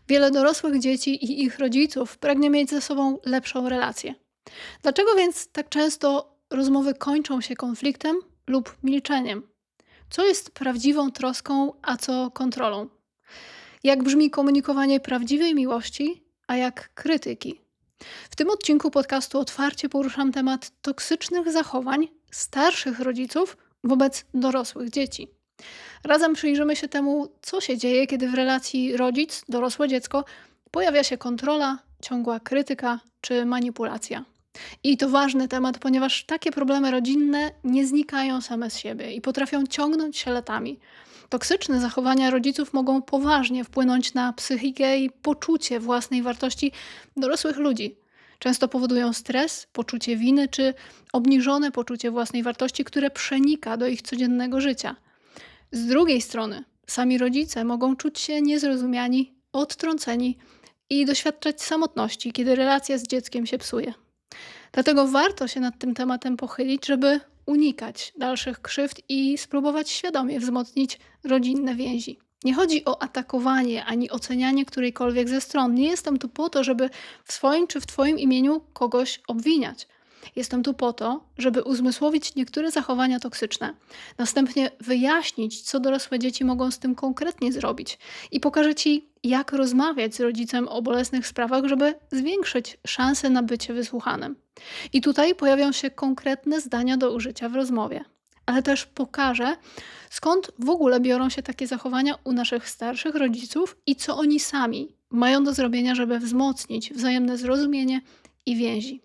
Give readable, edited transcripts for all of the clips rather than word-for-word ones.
Wiele dorosłych dzieci i ich rodziców pragnie mieć ze sobą lepszą relację. Dlaczego więc tak często rozmowy kończą się konfliktem lub milczeniem? Co jest prawdziwą troską, a co kontrolą? Jak brzmi komunikowanie prawdziwej miłości, a jak krytyki? W tym odcinku podcastu otwarcie poruszam temat toksycznych zachowań starszych rodziców wobec dorosłych dzieci. Razem przyjrzymy się temu, co się dzieje, kiedy w relacji rodzic-dorosłe dziecko pojawia się kontrola, ciągła krytyka czy manipulacja. I to ważny temat, ponieważ takie problemy rodzinne nie znikają same z siebie i potrafią ciągnąć się latami. Toksyczne zachowania rodziców mogą poważnie wpłynąć na psychikę i poczucie własnej wartości dorosłych ludzi. Często powodują stres, poczucie winy czy obniżone poczucie własnej wartości, które przenika do ich codziennego życia. Z drugiej strony, sami rodzice mogą czuć się niezrozumiani, odtrąceni i doświadczać samotności, kiedy relacja z dzieckiem się psuje. Dlatego warto się nad tym tematem pochylić, żeby unikać dalszych krzywd i spróbować świadomie wzmocnić rodzinne więzi. Nie chodzi o atakowanie ani ocenianie którejkolwiek ze stron. Nie jestem tu po to, żeby w swoim czy w Twoim imieniu kogoś obwiniać. Jestem tu po to, żeby uzmysłowić niektóre zachowania toksyczne, następnie wyjaśnić, co dorosłe dzieci mogą z tym konkretnie zrobić i pokażę Ci, jak rozmawiać z rodzicem o bolesnych sprawach, żeby zwiększyć szanse na bycie wysłuchanym. I tutaj pojawią się konkretne zdania do użycia w rozmowie. Ale też pokażę, skąd w ogóle biorą się takie zachowania u naszych starszych rodziców i co oni sami mają do zrobienia, żeby wzmocnić wzajemne zrozumienie i więzi.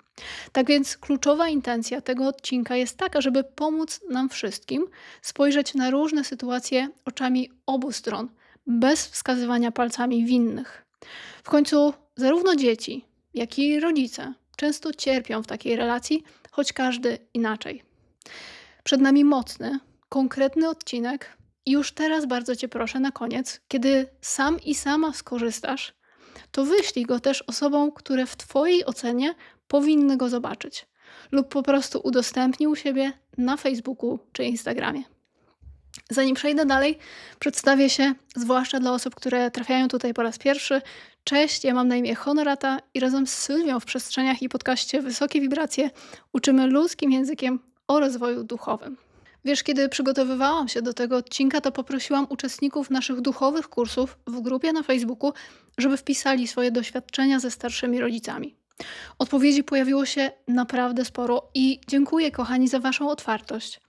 Tak więc kluczowa intencja tego odcinka jest taka, żeby pomóc nam wszystkim spojrzeć na różne sytuacje oczami obu stron, bez wskazywania palcami winnych. W końcu zarówno dzieci, jak i rodzice często cierpią w takiej relacji, choć każdy inaczej. Przed nami mocny, konkretny odcinek i już teraz bardzo Cię proszę na koniec, kiedy sam i sama skorzystasz, to wyślij go też osobom, które w Twojej ocenie powinny go zobaczyć lub po prostu udostępnij u siebie na Facebooku czy Instagramie. Zanim przejdę dalej, przedstawię się, zwłaszcza dla osób, które trafiają tutaj po raz pierwszy. Cześć, ja mam na imię Honorata i razem z Sylwią w przestrzeniach i podcaście Wysokie Wibracje uczymy ludzkim językiem o rozwoju duchowym. Wiesz, kiedy przygotowywałam się do tego odcinka, to poprosiłam uczestników naszych duchowych kursów w grupie na Facebooku, żeby wpisali swoje doświadczenia ze starszymi rodzicami. Odpowiedzi pojawiło się naprawdę sporo i dziękuję, kochani, za Waszą otwartość.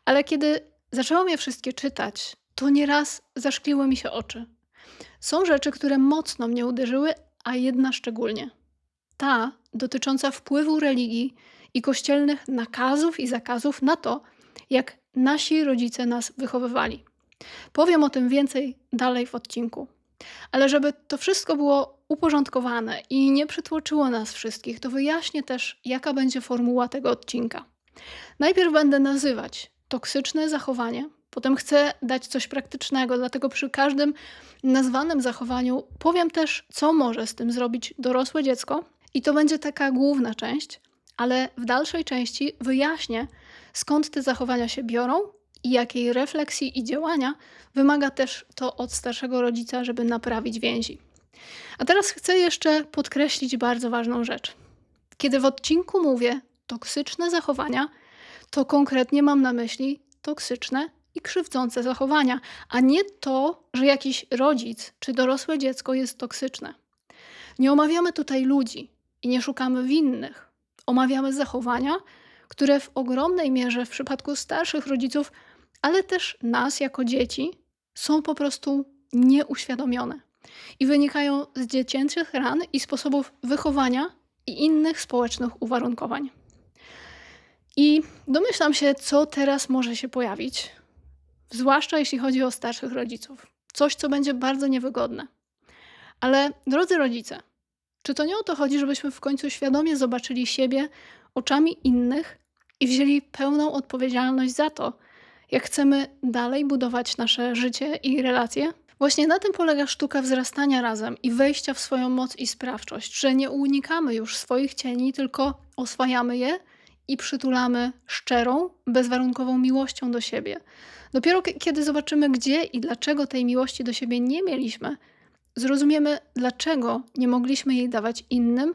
Ale kiedy zaczęłam je wszystkie czytać, to nieraz zaszkliły mi się oczy. Są rzeczy, które mocno mnie uderzyły, a jedna szczególnie. Ta dotycząca wpływu religii i kościelnych nakazów i zakazów na to, jak nasi rodzice nas wychowywali. Powiem o tym więcej dalej w odcinku. Ale żeby to wszystko było uporządkowane i nie przytłoczyło nas wszystkich, to wyjaśnię też, jaka będzie formuła tego odcinka. Najpierw będę nazywać toksyczne zachowanie, potem chcę dać coś praktycznego, dlatego przy każdym nazwanym zachowaniu powiem też, co może z tym zrobić dorosłe dziecko i to będzie taka główna część, ale w dalszej części wyjaśnię, skąd te zachowania się biorą i jakiej refleksji i działania wymaga też to od starszego rodzica, żeby naprawić więzi. A teraz chcę jeszcze podkreślić bardzo ważną rzecz. Kiedy w odcinku mówię toksyczne zachowania, to konkretnie mam na myśli toksyczne i krzywdzące zachowania, a nie to, że jakiś rodzic czy dorosłe dziecko jest toksyczne. Nie omawiamy tutaj ludzi i nie szukamy winnych. Omawiamy zachowania, które w ogromnej mierze w przypadku starszych rodziców, ale też nas jako dzieci, są po prostu nieuświadomione i wynikają z dziecięcych ran i sposobów wychowania i innych społecznych uwarunkowań. I domyślam się, co teraz może się pojawić, zwłaszcza jeśli chodzi o starszych rodziców. Coś, co będzie bardzo niewygodne. Ale drodzy rodzice, czy to nie o to chodzi, żebyśmy w końcu świadomie zobaczyli siebie oczami innych i wzięli pełną odpowiedzialność za to, jak chcemy dalej budować nasze życie i relacje? Właśnie na tym polega sztuka wzrastania razem i wejścia w swoją moc i sprawczość, że nie unikamy już swoich cieni, tylko oswajamy je i przytulamy szczerą, bezwarunkową miłością do siebie. Dopiero kiedy zobaczymy, gdzie i dlaczego tej miłości do siebie nie mieliśmy, zrozumiemy, dlaczego nie mogliśmy jej dawać innym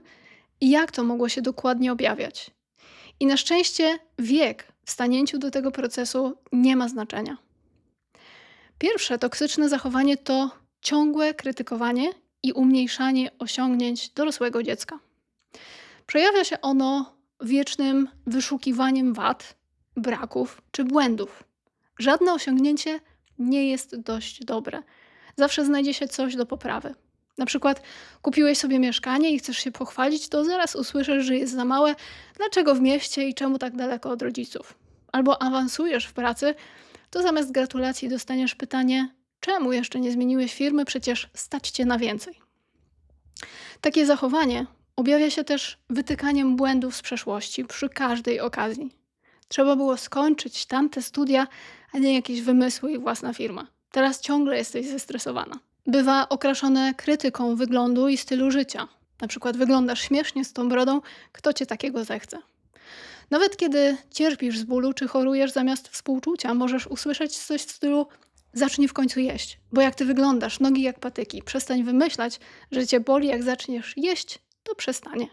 i jak to mogło się dokładnie objawiać. I na szczęście wiek w stanięciu do tego procesu nie ma znaczenia. Pierwsze toksyczne zachowanie to ciągłe krytykowanie i umniejszanie osiągnięć dorosłego dziecka. Przejawia się ono wiecznym wyszukiwaniem wad, braków czy błędów. Żadne osiągnięcie nie jest dość dobre. Zawsze znajdzie się coś do poprawy. Na przykład kupiłeś sobie mieszkanie i chcesz się pochwalić, to zaraz usłyszysz, że jest za małe, dlaczego w mieście i czemu tak daleko od rodziców. Albo awansujesz w pracy, to zamiast gratulacji dostaniesz pytanie, czemu jeszcze nie zmieniłeś firmy, przecież stać cię na więcej. Takie zachowanie objawia się też wytykaniem błędów z przeszłości przy każdej okazji. Trzeba było skończyć tamte studia, a nie jakieś wymysły i własna firma. Teraz ciągle jesteś zestresowana. Bywa okraszone krytyką wyglądu i stylu życia. Na przykład wyglądasz śmiesznie z tą brodą, kto cię takiego zechce. Nawet kiedy cierpisz z bólu czy chorujesz, zamiast współczucia możesz usłyszeć coś w stylu zacznij w końcu jeść, bo jak ty wyglądasz, nogi jak patyki, przestań wymyślać, że cię boli, jak zaczniesz jeść, to przestanie.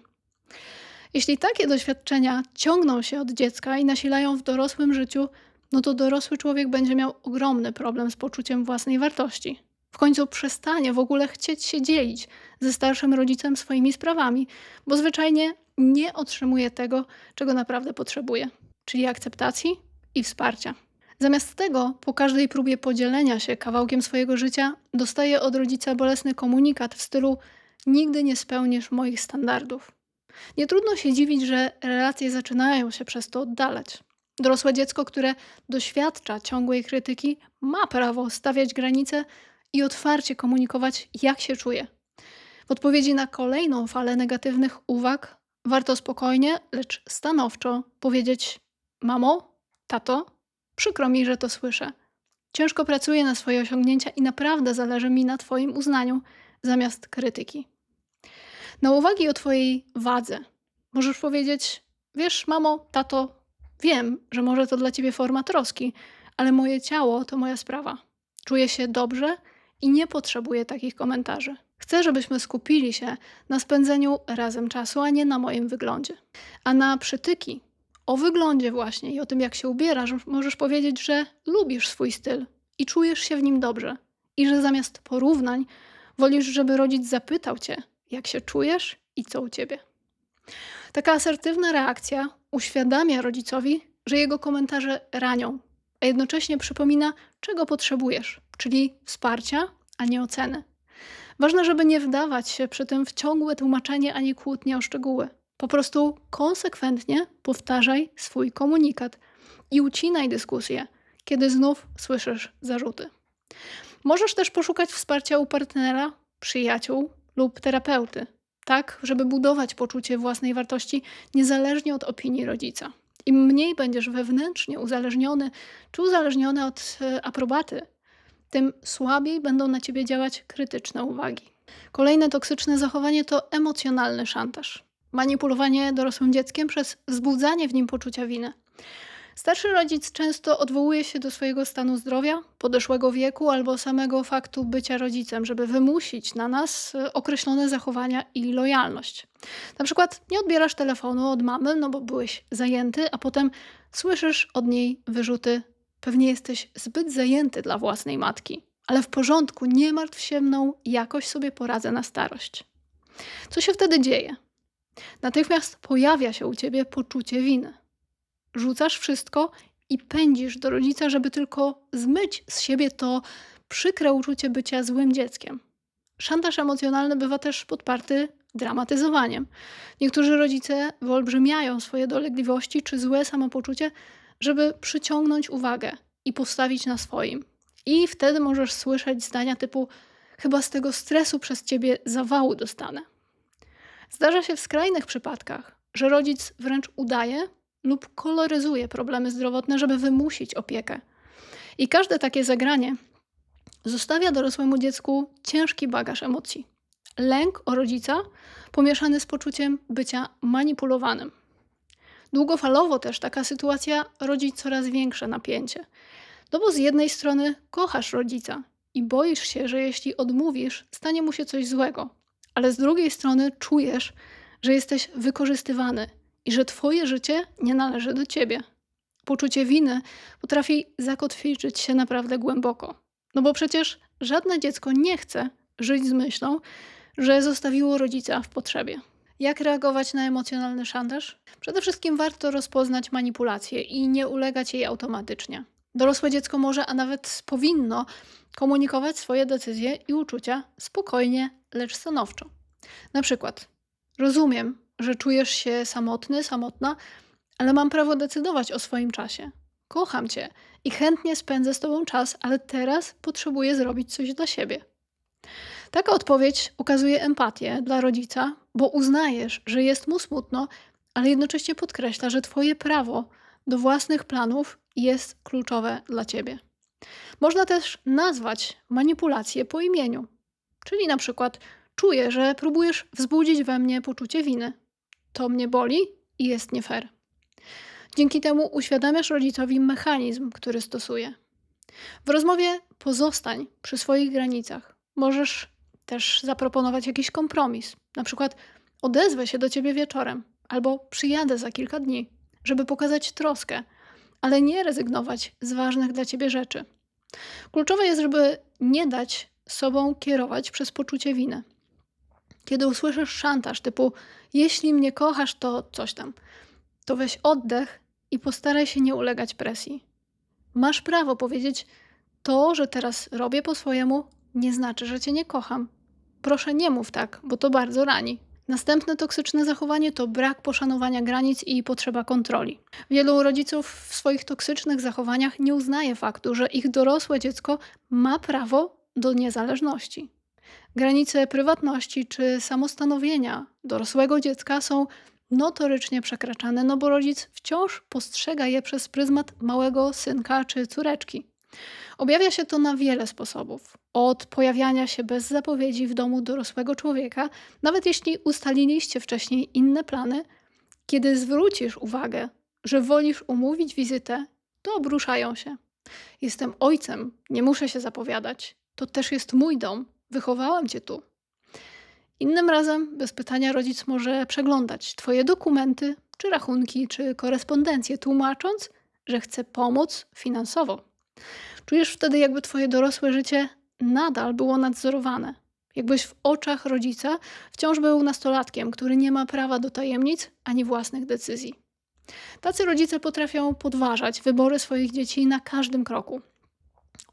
Jeśli takie doświadczenia ciągną się od dziecka i nasilają w dorosłym życiu, no to dorosły człowiek będzie miał ogromny problem z poczuciem własnej wartości. W końcu przestanie w ogóle chcieć się dzielić ze starszym rodzicem swoimi sprawami, bo zwyczajnie nie otrzymuje tego, czego naprawdę potrzebuje, czyli akceptacji i wsparcia. Zamiast tego, po każdej próbie podzielenia się kawałkiem swojego życia, dostaje od rodzica bolesny komunikat w stylu nigdy nie spełnisz moich standardów. Nie trudno się dziwić, że relacje zaczynają się przez to oddalać. Dorosłe dziecko, które doświadcza ciągłej krytyki, ma prawo stawiać granice i otwarcie komunikować, jak się czuje. W odpowiedzi na kolejną falę negatywnych uwag warto spokojnie, lecz stanowczo powiedzieć: mamo, tato, przykro mi, że to słyszę. Ciężko pracuję na swoje osiągnięcia i naprawdę zależy mi na twoim uznaniu zamiast krytyki. Na uwagi o twojej wadze możesz powiedzieć: wiesz, mamo, tato, wiem, że może to dla ciebie forma troski, ale moje ciało to moja sprawa. Czuję się dobrze i nie potrzebuję takich komentarzy. Chcę, żebyśmy skupili się na spędzeniu razem czasu, a nie na moim wyglądzie. A na przytyki o wyglądzie właśnie i o tym, jak się ubierasz, możesz powiedzieć, że lubisz swój styl i czujesz się w nim dobrze. I że zamiast porównań wolisz, żeby rodzic zapytał cię, jak się czujesz i co u ciebie. Taka asertywna reakcja uświadamia rodzicowi, że jego komentarze ranią, a jednocześnie przypomina, czego potrzebujesz, czyli wsparcia, a nie oceny. Ważne, żeby nie wdawać się przy tym w ciągłe tłumaczenie ani kłótnie o szczegóły. Po prostu konsekwentnie powtarzaj swój komunikat i ucinaj dyskusję, kiedy znów słyszysz zarzuty. Możesz też poszukać wsparcia u partnera, przyjaciół lub terapeuty, tak żeby budować poczucie własnej wartości niezależnie od opinii rodzica. Im mniej będziesz wewnętrznie uzależniony czy uzależniony od aprobaty, tym słabiej będą na ciebie działać krytyczne uwagi. Kolejne toksyczne zachowanie to emocjonalny szantaż. Manipulowanie dorosłym dzieckiem przez wzbudzanie w nim poczucia winy. Starszy rodzic często odwołuje się do swojego stanu zdrowia, podeszłego wieku albo samego faktu bycia rodzicem, żeby wymusić na nas określone zachowania i lojalność. Na przykład nie odbierasz telefonu od mamy, no bo byłeś zajęty, a potem słyszysz od niej wyrzuty: pewnie jesteś zbyt zajęty dla własnej matki, ale w porządku, nie martw się mną, jakoś sobie poradzę na starość. Co się wtedy dzieje? Natychmiast pojawia się u ciebie poczucie winy. Rzucasz wszystko i pędzisz do rodzica, żeby tylko zmyć z siebie to przykre uczucie bycia złym dzieckiem. Szantaż emocjonalny bywa też podparty dramatyzowaniem. Niektórzy rodzice wyolbrzymiają swoje dolegliwości czy złe samopoczucie, żeby przyciągnąć uwagę i postawić na swoim. I wtedy możesz słyszeć zdania typu: chyba z tego stresu przez ciebie zawału dostanę. Zdarza się w skrajnych przypadkach, że rodzic wręcz udaje lub koloryzuje problemy zdrowotne, żeby wymusić opiekę. I każde takie zagranie zostawia dorosłemu dziecku ciężki bagaż emocji. Lęk o rodzica pomieszany z poczuciem bycia manipulowanym. Długofalowo też taka sytuacja rodzi coraz większe napięcie. No bo z jednej strony kochasz rodzica i boisz się, że jeśli odmówisz, stanie mu się coś złego. Ale z drugiej strony czujesz, że jesteś wykorzystywany i że twoje życie nie należy do ciebie. Poczucie winy potrafi zakotwiczyć się naprawdę głęboko. No bo przecież żadne dziecko nie chce żyć z myślą, że zostawiło rodzica w potrzebie. Jak reagować na emocjonalny szantaż? Przede wszystkim warto rozpoznać manipulację i nie ulegać jej automatycznie. Dorosłe dziecko może, a nawet powinno komunikować swoje decyzje i uczucia spokojnie, lecz stanowczo. Na przykład, rozumiem, że czujesz się samotny, samotna, ale mam prawo decydować o swoim czasie. Kocham cię i chętnie spędzę z tobą czas, ale teraz potrzebuję zrobić coś dla siebie. Taka odpowiedź ukazuje empatię dla rodzica, bo uznajesz, że jest mu smutno, ale jednocześnie podkreśla, że twoje prawo do własnych planów jest kluczowe dla ciebie. Można też nazwać manipulację po imieniu. Czyli na przykład czuję, że próbujesz wzbudzić we mnie poczucie winy. To mnie boli i jest nie fair. Dzięki temu uświadamiasz rodzicowi mechanizm, który stosuje. W rozmowie pozostań przy swoich granicach. Możesz też zaproponować jakiś kompromis. Na przykład odezwę się do ciebie wieczorem albo przyjadę za kilka dni, żeby pokazać troskę, ale nie rezygnować z ważnych dla ciebie rzeczy. Kluczowe jest, żeby nie dać sobą kierować przez poczucie winy. Kiedy usłyszysz szantaż typu jeśli mnie kochasz, to coś tam, to weź oddech i postaraj się nie ulegać presji. Masz prawo powiedzieć to, że teraz robię po swojemu, nie znaczy, że cię nie kocham. Proszę nie mów tak, bo to bardzo rani. Następne toksyczne zachowanie to brak poszanowania granic i potrzeba kontroli. Wielu rodziców w swoich toksycznych zachowaniach nie uznaje faktu, że ich dorosłe dziecko ma prawo do niezależności. Granice prywatności czy samostanowienia dorosłego dziecka są notorycznie przekraczane, no bo rodzic wciąż postrzega je przez pryzmat małego synka czy córeczki. Objawia się to na wiele sposobów. Od pojawiania się bez zapowiedzi w domu dorosłego człowieka, nawet jeśli ustaliliście wcześniej inne plany, kiedy zwrócisz uwagę, że wolisz umówić wizytę, to obruszają się. Jestem ojcem, nie muszę się zapowiadać. To też jest mój dom, wychowałem cię tu. Innym razem bez pytania rodzic może przeglądać twoje dokumenty, czy rachunki, czy korespondencję, tłumacząc, że chce pomóc finansowo. Czujesz wtedy, jakby twoje dorosłe życie nadal było nadzorowane. Jakbyś w oczach rodzica wciąż był nastolatkiem, który nie ma prawa do tajemnic ani własnych decyzji. Tacy rodzice potrafią podważać wybory swoich dzieci na każdym kroku.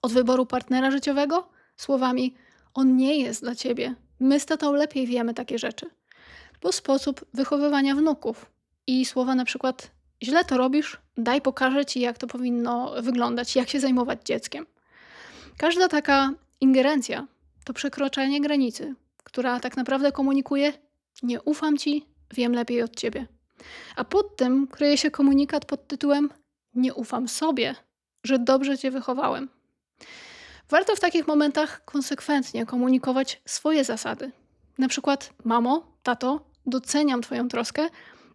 Od wyboru partnera życiowego słowami on nie jest dla ciebie, my z tatą lepiej wiemy takie rzeczy. Po sposób wychowywania wnuków i słowa na przykład źle to robisz, daj pokażę ci jak to powinno wyglądać, jak się zajmować dzieckiem. Każda taka ingerencja to przekroczenie granicy, która tak naprawdę komunikuje nie ufam ci, wiem lepiej od ciebie. A pod tym kryje się komunikat pod tytułem nie ufam sobie, że dobrze cię wychowałem. Warto w takich momentach konsekwentnie komunikować swoje zasady. Na przykład mamo, tato, doceniam twoją troskę,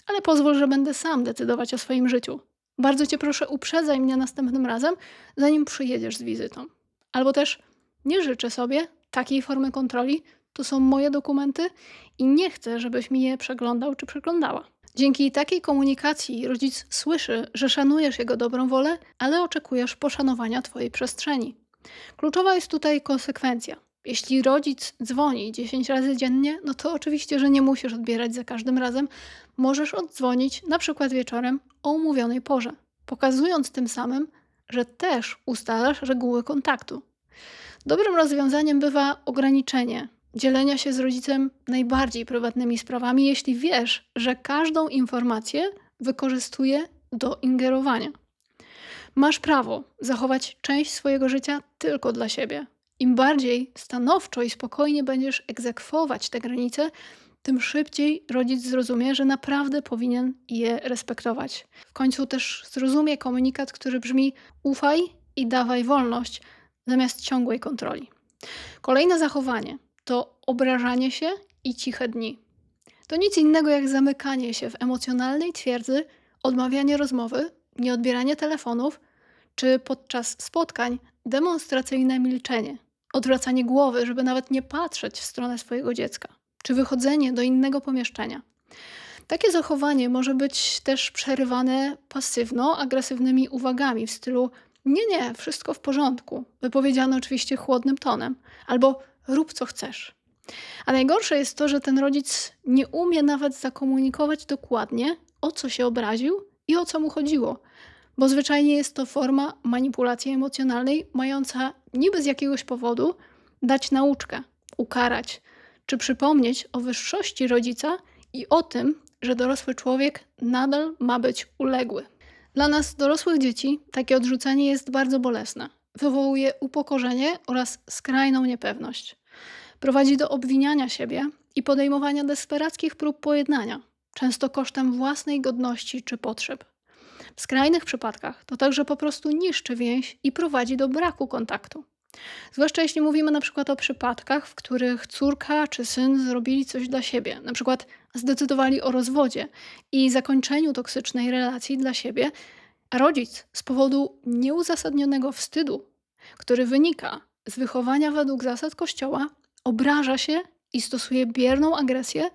ale pozwól, że będę sam decydować o swoim życiu. Bardzo cię proszę, uprzedzaj mnie następnym razem, zanim przyjedziesz z wizytą. Albo też nie życzę sobie takiej formy kontroli, to są moje dokumenty i nie chcę, żebyś mi je przeglądał czy przeglądała. Dzięki takiej komunikacji rodzic słyszy, że szanujesz jego dobrą wolę, ale oczekujesz poszanowania twojej przestrzeni. Kluczowa jest tutaj konsekwencja. Jeśli rodzic dzwoni 10 razy dziennie, no to oczywiście, że nie musisz odbierać za każdym razem. Możesz oddzwonić na przykład wieczorem o umówionej porze, pokazując tym samym, że też ustalasz reguły kontaktu. Dobrym rozwiązaniem bywa ograniczenie dzielenia się z rodzicem najbardziej prywatnymi sprawami, jeśli wiesz, że każdą informację wykorzystuje do ingerowania. Masz prawo zachować część swojego życia tylko dla siebie. Im bardziej stanowczo i spokojnie będziesz egzekwować te granice, tym szybciej rodzic zrozumie, że naprawdę powinien je respektować. W końcu też zrozumie komunikat, który brzmi ufaj i dawaj wolność zamiast ciągłej kontroli. Kolejne zachowanie to obrażanie się i ciche dni. To nic innego jak zamykanie się w emocjonalnej twierdzy, odmawianie rozmowy, nieodbieranie telefonów, czy podczas spotkań demonstracyjne milczenie. odwracanie głowy, żeby nawet nie patrzeć w stronę swojego dziecka, czy wychodzenie do innego pomieszczenia. Takie zachowanie może być też przerywane pasywno-agresywnymi uwagami w stylu nie, nie, wszystko w porządku, wypowiedziane oczywiście chłodnym tonem, albo rób co chcesz. A najgorsze jest to, że ten rodzic nie umie nawet zakomunikować dokładnie, o co się obraził i o co mu chodziło, bo zwyczajnie jest to forma manipulacji emocjonalnej, mająca niby z jakiegoś powodu dać nauczkę, ukarać, czy przypomnieć o wyższości rodzica i o tym, że dorosły człowiek nadal ma być uległy. Dla nas, dorosłych dzieci, takie odrzucenie jest bardzo bolesne. Wywołuje upokorzenie oraz skrajną niepewność. Prowadzi do obwiniania siebie i podejmowania desperackich prób pojednania, często kosztem własnej godności czy potrzeb. W skrajnych przypadkach to także po prostu niszczy więź i prowadzi do braku kontaktu. Zwłaszcza jeśli mówimy na przykład o przypadkach, w których córka czy syn zrobili coś dla siebie, na przykład zdecydowali o rozwodzie i zakończeniu toksycznej relacji dla siebie, a rodzic z powodu nieuzasadnionego wstydu, który wynika z wychowania według zasad Kościoła, obraża się i stosuje bierną agresję,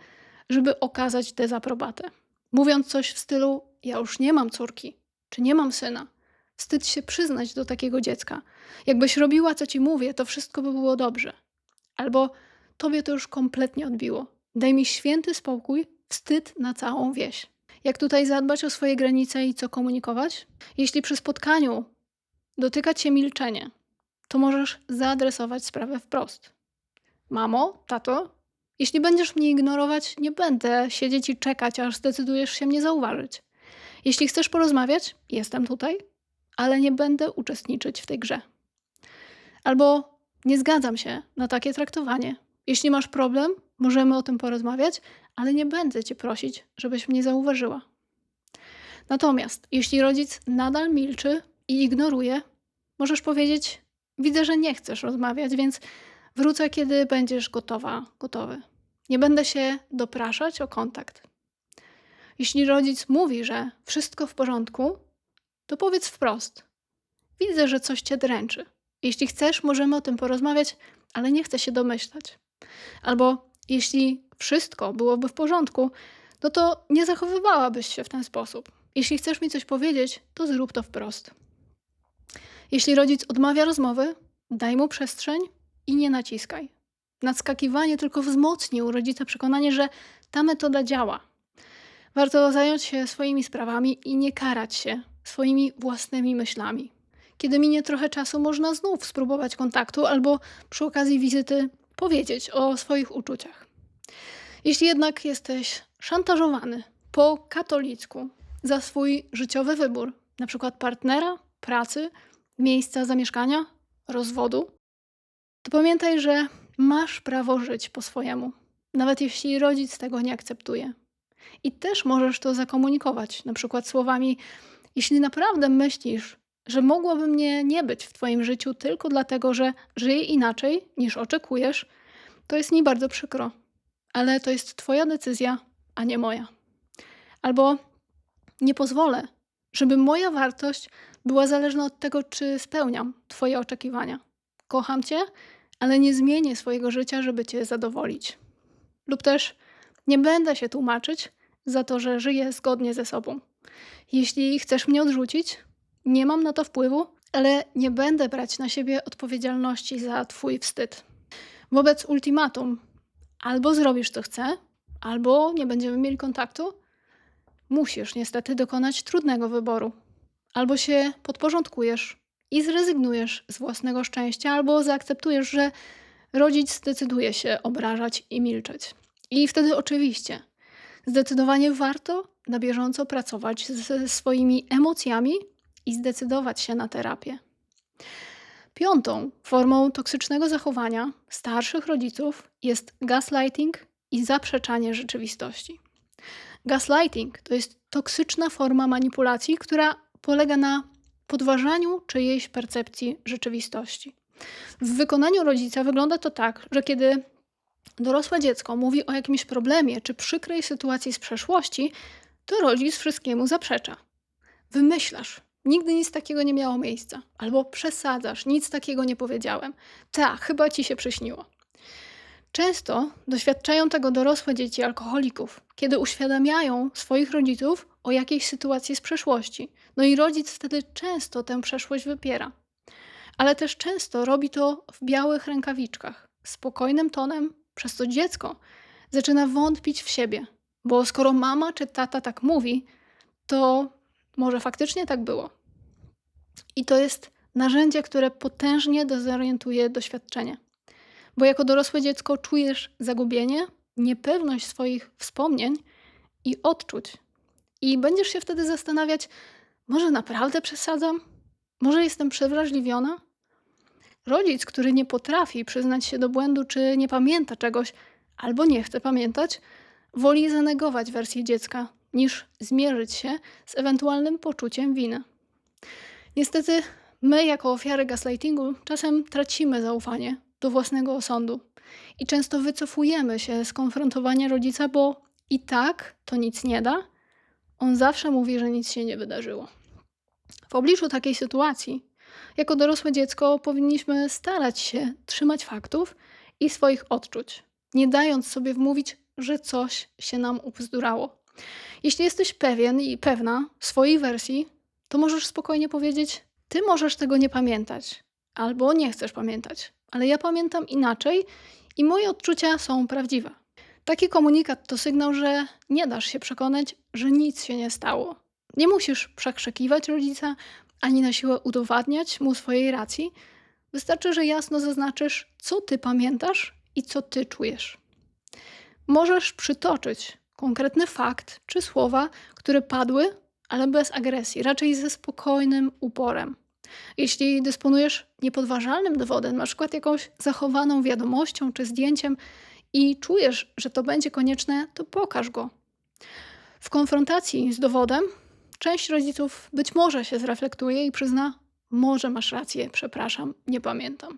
żeby okazać dezaprobatę. Mówiąc coś w stylu: ja już nie mam córki, czy nie mam syna. Wstyd się przyznać do takiego dziecka. Jakbyś robiła, co ci mówię, to wszystko by było dobrze. Albo tobie to już kompletnie odbiło. Daj mi święty spokój, wstyd na całą wieś. Jak tutaj zadbać o swoje granice i co komunikować? Jeśli przy spotkaniu dotyka cię milczenie, to możesz zaadresować sprawę wprost. Mamo, tato, jeśli będziesz mnie ignorować, nie będę siedzieć i czekać, aż zdecydujesz się mnie zauważyć. Jeśli chcesz porozmawiać, jestem tutaj, ale nie będę uczestniczyć w tej grze. Albo nie zgadzam się na takie traktowanie. Jeśli masz problem, możemy o tym porozmawiać, ale nie będę cię prosić, żebyś mnie zauważyła. Natomiast jeśli rodzic nadal milczy i ignoruje, możesz powiedzieć: widzę, że nie chcesz rozmawiać, więc wrócę, kiedy będziesz gotowa, gotowy. Nie będę się dopraszać o kontakt. Jeśli rodzic mówi, że wszystko w porządku, to powiedz wprost: widzę, że coś cię dręczy. Jeśli chcesz, możemy o tym porozmawiać, ale nie chcę się domyślać. Albo jeśli wszystko byłoby w porządku, no to nie zachowywałabyś się w ten sposób. Jeśli chcesz mi coś powiedzieć, to zrób to wprost. Jeśli rodzic odmawia rozmowy, daj mu przestrzeń i nie naciskaj. Nadskakiwanie tylko wzmocni u rodzica przekonanie, że ta metoda działa. Warto zająć się swoimi sprawami i nie karać się swoimi własnymi myślami. Kiedy minie trochę czasu, można znów spróbować kontaktu albo przy okazji wizyty powiedzieć o swoich uczuciach. Jeśli jednak jesteś szantażowany po katolicku za swój życiowy wybór, np. partnera, pracy, miejsca zamieszkania, rozwodu, to pamiętaj, że masz prawo żyć po swojemu, nawet jeśli rodzic tego nie akceptuje. I też możesz to zakomunikować, na przykład słowami: jeśli naprawdę myślisz, że mogłoby mnie nie być w twoim życiu tylko dlatego, że żyję inaczej niż oczekujesz, to jest mi bardzo przykro, ale to jest twoja decyzja, a nie moja. Albo: nie pozwolę, żeby moja wartość była zależna od tego, czy spełniam twoje oczekiwania. Kocham cię, ale nie zmienię swojego życia, żeby cię zadowolić. Lub też: nie będę się tłumaczyć za to, że żyję zgodnie ze sobą. Jeśli chcesz mnie odrzucić, nie mam na to wpływu, ale nie będę brać na siebie odpowiedzialności za twój wstyd. Wobec ultimatum: albo zrobisz co chcę, albo nie będziemy mieli kontaktu, musisz niestety dokonać trudnego wyboru. Albo się podporządkujesz i zrezygnujesz z własnego szczęścia, albo zaakceptujesz, że rodzic zdecyduje się obrażać i milczeć. I wtedy oczywiście zdecydowanie warto na bieżąco pracować ze swoimi emocjami i zdecydować się na terapię. Piątą formą toksycznego zachowania starszych rodziców jest gaslighting i zaprzeczanie rzeczywistości. Gaslighting to jest toksyczna forma manipulacji, która polega na podważaniu czyjejś percepcji rzeczywistości. W wykonaniu rodzica wygląda to tak, że kiedy dorosłe dziecko mówi o jakimś problemie czy przykrej sytuacji z przeszłości, to rodzic wszystkiemu zaprzecza. Wymyślasz, Nigdy nic takiego nie miało miejsca. Albo przesadzasz, nic takiego nie powiedziałem. Ta, chyba ci się przyśniło. Często doświadczają tego dorosłe dzieci alkoholików, kiedy uświadamiają swoich rodziców o jakiejś sytuacji z przeszłości. No i rodzic wtedy często tę przeszłość wypiera. Ale też często robi to w białych rękawiczkach, spokojnym tonem, przez co dziecko zaczyna wątpić w siebie. Bo skoro mama czy tata tak mówi, to może faktycznie tak było. I to jest narzędzie, które potężnie dezorientuje doświadczenie. Bo jako dorosłe dziecko czujesz zagubienie, niepewność swoich wspomnień i odczuć. I będziesz się wtedy zastanawiać, może naprawdę przesadzam? Może jestem przewrażliwiona? Rodzic, który nie potrafi przyznać się do błędu, czy nie pamięta czegoś, albo nie chce pamiętać, woli zanegować wersję dziecka, niż zmierzyć się z ewentualnym poczuciem winy. Niestety, my jako ofiary gaslightingu czasem tracimy zaufanie do własnego osądu i często wycofujemy się z konfrontowania rodzica, bo i tak to nic nie da. On zawsze mówi, że nic się nie wydarzyło. W obliczu takiej sytuacji, jako dorosłe dziecko, powinniśmy starać się trzymać faktów i swoich odczuć, nie dając sobie wmówić, że coś się nam ubzdurało. Jeśli jesteś pewien i pewna swojej wersji, to możesz spokojnie powiedzieć: ty możesz tego nie pamiętać, albo nie chcesz pamiętać, ale ja pamiętam inaczej i moje odczucia są prawdziwe. Taki komunikat to sygnał, że nie dasz się przekonać, że nic się nie stało. Nie musisz przekrzykiwać rodzica, ani na siłę udowadniać mu swojej racji. Wystarczy, że jasno zaznaczysz, co ty pamiętasz i co ty czujesz. Możesz przytoczyć konkretny fakt czy słowa, które padły, ale bez agresji, raczej ze spokojnym uporem. Jeśli dysponujesz niepodważalnym dowodem, na przykład jakąś zachowaną wiadomością czy zdjęciem i czujesz, że to będzie konieczne, to pokaż go. W konfrontacji z dowodem część rodziców być może się zreflektuje i przyzna: może masz rację, przepraszam, nie pamiętam.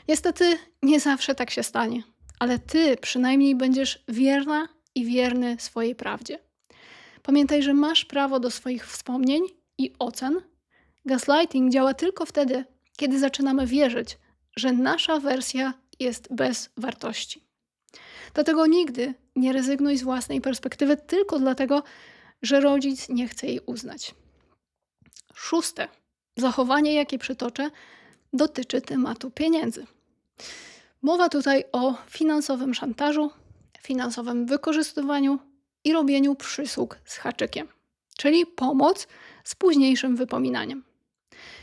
Niestety nie zawsze tak się stanie, ale ty przynajmniej będziesz wierna i wierny swojej prawdzie. Pamiętaj, że masz prawo do swoich wspomnień i ocen. Gaslighting działa tylko wtedy, kiedy zaczynamy wierzyć, że nasza wersja jest bez wartości. Dlatego nigdy nie rezygnuj z własnej perspektywy tylko dlatego, że rodzic nie chce jej uznać. 6. Zachowanie, jakie przytoczę, dotyczy tematu pieniędzy. Mowa tutaj o finansowym szantażu, finansowym wykorzystywaniu i robieniu przysług z haczykiem, czyli pomoc z późniejszym wypominaniem.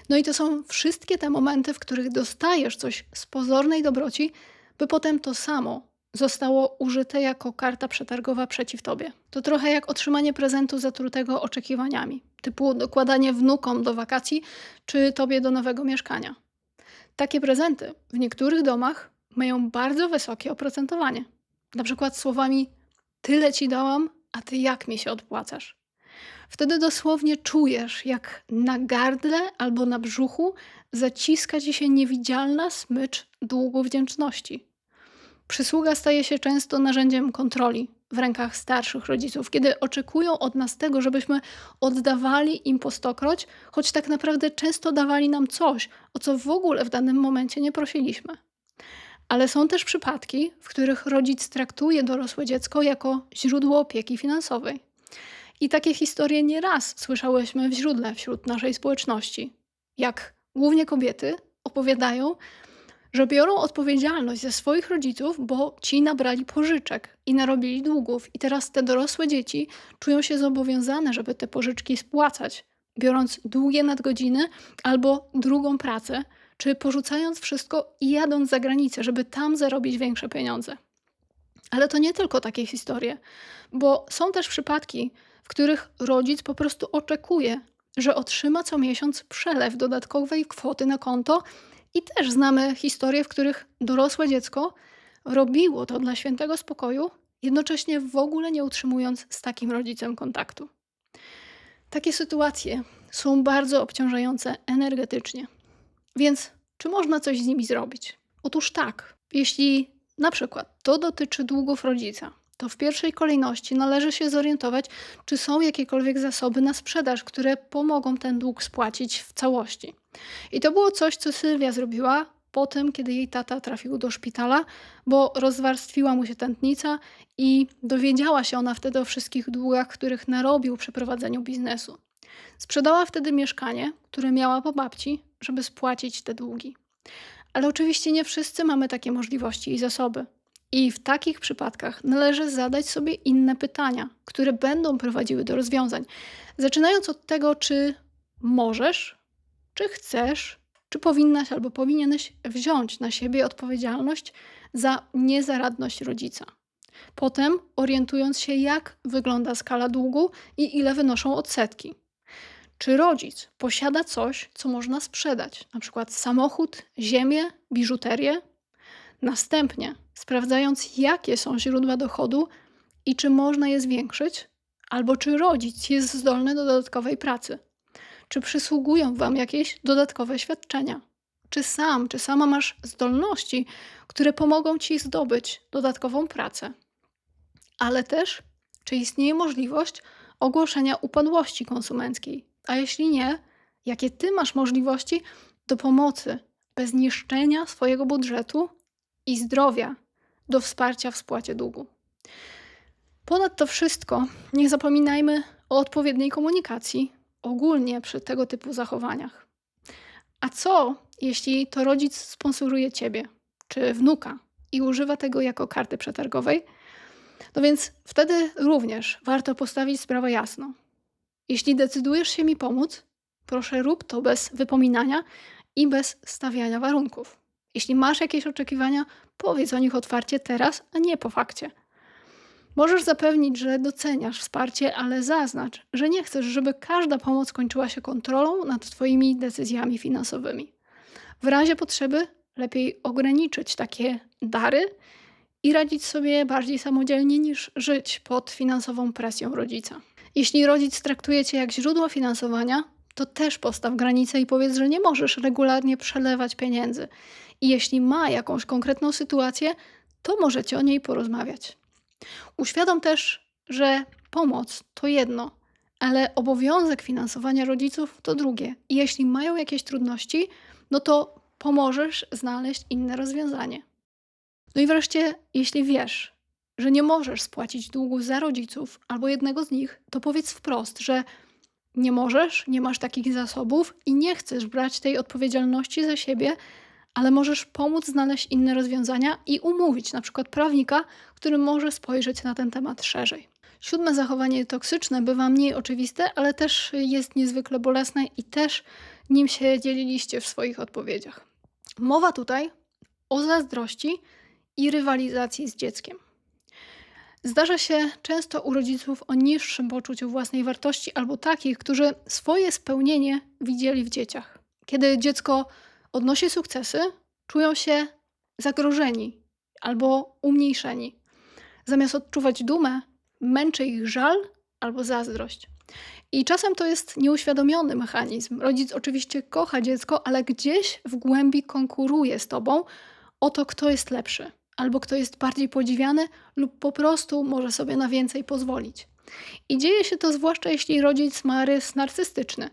No i to są wszystkie te momenty, w których dostajesz coś z pozornej dobroci, by potem to samo zostało użyte jako karta przetargowa przeciw tobie. To trochę jak otrzymanie prezentu zatrutego oczekiwaniami, typu dokładanie wnukom do wakacji czy tobie do nowego mieszkania. Takie prezenty w niektórych domach mają bardzo wysokie oprocentowanie. Na przykład słowami: tyle ci dałam, a ty jak mi się odpłacasz? Wtedy dosłownie czujesz, jak na gardle albo na brzuchu zaciska ci się niewidzialna smycz długu wdzięczności. Przysługa staje się często narzędziem kontroli w rękach starszych rodziców, kiedy oczekują od nas tego, żebyśmy oddawali im po stokroć, choć tak naprawdę często dawali nam coś, o co w ogóle w danym momencie nie prosiliśmy. Ale są też przypadki, w których rodzic traktuje dorosłe dziecko jako źródło opieki finansowej. I takie historie nieraz słyszałyśmy w źródle wśród naszej społeczności. Jak głównie kobiety opowiadają, że biorą odpowiedzialność ze swoich rodziców, bo ci nabrali pożyczek i narobili długów. I teraz te dorosłe dzieci czują się zobowiązane, żeby te pożyczki spłacać, biorąc długie nadgodziny albo drugą pracę, czy porzucając wszystko i jadąc za granicę, żeby tam zarobić większe pieniądze. Ale to nie tylko takie historie, bo są też przypadki, w których rodzic po prostu oczekuje, że otrzyma co miesiąc przelew dodatkowej kwoty na konto. I też znamy historie, w których dorosłe dziecko robiło to dla świętego spokoju, jednocześnie w ogóle nie utrzymując z takim rodzicem kontaktu. Takie sytuacje są bardzo obciążające energetycznie. Więc czy można coś z nimi zrobić? Otóż tak, jeśli na przykład to dotyczy długów rodzica, to w pierwszej kolejności należy się zorientować, czy są jakiekolwiek zasoby na sprzedaż, które pomogą ten dług spłacić w całości. I to było coś, co Sylwia zrobiła po tym, kiedy jej tata trafił do szpitala, bo rozwarstwiła mu się tętnica i dowiedziała się ona wtedy o wszystkich długach, których narobił przy prowadzeniu biznesu. Sprzedała wtedy mieszkanie, które miała po babci, żeby spłacić te długi. Ale oczywiście nie wszyscy mamy takie możliwości i zasoby. I w takich przypadkach należy zadać sobie inne pytania, które będą prowadziły do rozwiązań. Zaczynając od tego, czy możesz, czy chcesz, czy powinnaś albo powinieneś wziąć na siebie odpowiedzialność za niezaradność rodzica. Potem orientując się, jak wygląda skala długu i ile wynoszą odsetki. Czy rodzic posiada coś, co można sprzedać, na przykład samochód, ziemię, biżuterię? Następnie, sprawdzając, jakie są źródła dochodu i czy można je zwiększyć, albo czy rodzic jest zdolny do dodatkowej pracy. Czy przysługują wam jakieś dodatkowe świadczenia? Czy sam, czy sama masz zdolności, które pomogą ci zdobyć dodatkową pracę? Ale też, czy istnieje możliwość ogłoszenia upadłości konsumenckiej? A jeśli nie, jakie ty masz możliwości do pomocy bez niszczenia swojego budżetu i zdrowia do wsparcia w spłacie długu? Ponad to wszystko nie zapominajmy o odpowiedniej komunikacji ogólnie przy tego typu zachowaniach. A co, jeśli to rodzic sponsoruje ciebie czy wnuka i używa tego jako karty przetargowej? No więc wtedy również warto postawić sprawę jasno. Jeśli decydujesz się mi pomóc, proszę rób to bez wypominania i bez stawiania warunków. Jeśli masz jakieś oczekiwania, powiedz o nich otwarcie teraz, a nie po fakcie. Możesz zapewnić, że doceniasz wsparcie, ale zaznacz, że nie chcesz, żeby każda pomoc kończyła się kontrolą nad twoimi decyzjami finansowymi. W razie potrzeby lepiej ograniczyć takie dary i radzić sobie bardziej samodzielnie niż żyć pod finansową presją rodzica. Jeśli rodzic traktuje cię jak źródło finansowania, to też postaw granicę i powiedz, że nie możesz regularnie przelewać pieniędzy. I jeśli ma jakąś konkretną sytuację, to możecie o niej porozmawiać. Uświadom też, że pomoc to jedno, ale obowiązek finansowania rodziców to drugie. I jeśli mają jakieś trudności, no to pomożesz znaleźć inne rozwiązanie. No i wreszcie, jeśli wiesz, że nie możesz spłacić długu za rodziców albo jednego z nich, to powiedz wprost, że nie możesz, nie masz takich zasobów i nie chcesz brać tej odpowiedzialności za siebie, ale możesz pomóc znaleźć inne rozwiązania i umówić na przykład prawnika, który może spojrzeć na ten temat szerzej. 7. zachowanie toksyczne bywa mniej oczywiste, ale też jest niezwykle bolesne i też nim się dzieliliście w swoich odpowiedziach. Mowa tutaj o zazdrości i rywalizacji z dzieckiem. Zdarza się często u rodziców o niższym poczuciu własnej wartości albo takich, którzy swoje spełnienie widzieli w dzieciach. Kiedy dziecko odnosi sukcesy, czują się zagrożeni albo umniejszeni. Zamiast odczuwać dumę, męczy ich żal albo zazdrość. I czasem to jest nieuświadomiony mechanizm. Rodzic oczywiście kocha dziecko, ale gdzieś w głębi konkuruje z tobą o to, kto jest lepszy, albo kto jest bardziej podziwiany lub po prostu może sobie na więcej pozwolić. I dzieje się to zwłaszcza jeśli rodzic ma rys narcystyczny,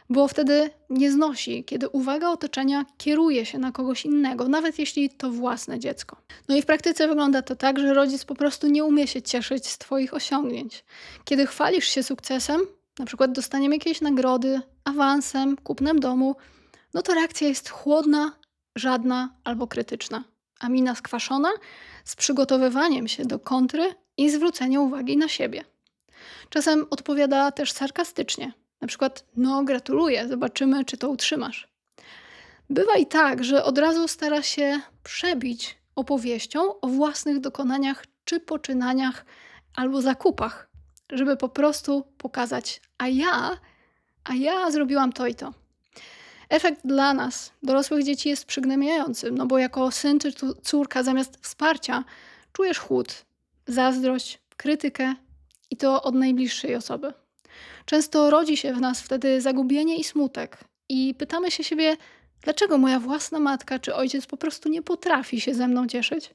bo wtedy nie znosi, kiedy uwaga otoczenia kieruje się na kogoś innego, nawet jeśli to własne dziecko. No i w praktyce wygląda to tak, że rodzic po prostu nie umie się cieszyć z twoich osiągnięć. Kiedy chwalisz się sukcesem, na przykład dostaniem jakiejś nagrody, awansem, kupnem domu, no to reakcja jest chłodna, żadna albo krytyczna. A mina skwaszona z przygotowywaniem się do kontry i zwróceniem uwagi na siebie. Czasem odpowiada też sarkastycznie. Na przykład, no gratuluję, zobaczymy, czy to utrzymasz. Bywa i tak, że od razu stara się przebić opowieścią o własnych dokonaniach czy poczynaniach albo zakupach, żeby po prostu pokazać, a ja zrobiłam to i to. Efekt dla nas, dorosłych dzieci, jest przygnębiający, no bo jako syn czy córka zamiast wsparcia czujesz chłód, zazdrość, krytykę i to od najbliższej osoby. Często rodzi się w nas wtedy zagubienie i smutek i pytamy się siebie, dlaczego moja własna matka czy ojciec po prostu nie potrafi się ze mną cieszyć.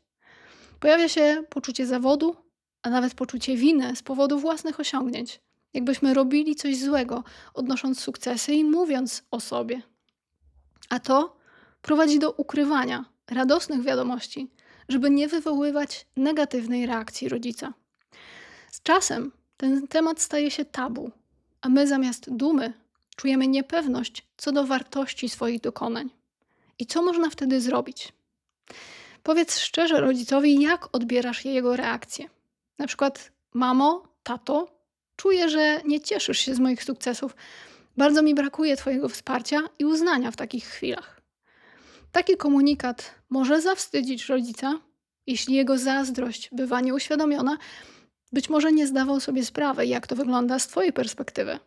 Pojawia się poczucie zawodu, a nawet poczucie winy z powodu własnych osiągnięć. Jakbyśmy robili coś złego, odnosząc sukcesy i mówiąc o sobie. A to prowadzi do ukrywania radosnych wiadomości, żeby nie wywoływać negatywnej reakcji rodzica. Z czasem ten temat staje się tabu, a my zamiast dumy czujemy niepewność co do wartości swoich dokonań. I co można wtedy zrobić? Powiedz szczerze rodzicowi, jak odbierasz jego reakcję. Na przykład: mamo, tato, czuję, że nie cieszysz się z moich sukcesów. Bardzo mi brakuje twojego wsparcia i uznania w takich chwilach. Taki komunikat może zawstydzić rodzica, jeśli jego zazdrość bywa nieuświadomiona. Być może nie zdawał sobie sprawy, jak to wygląda z twojej perspektywy.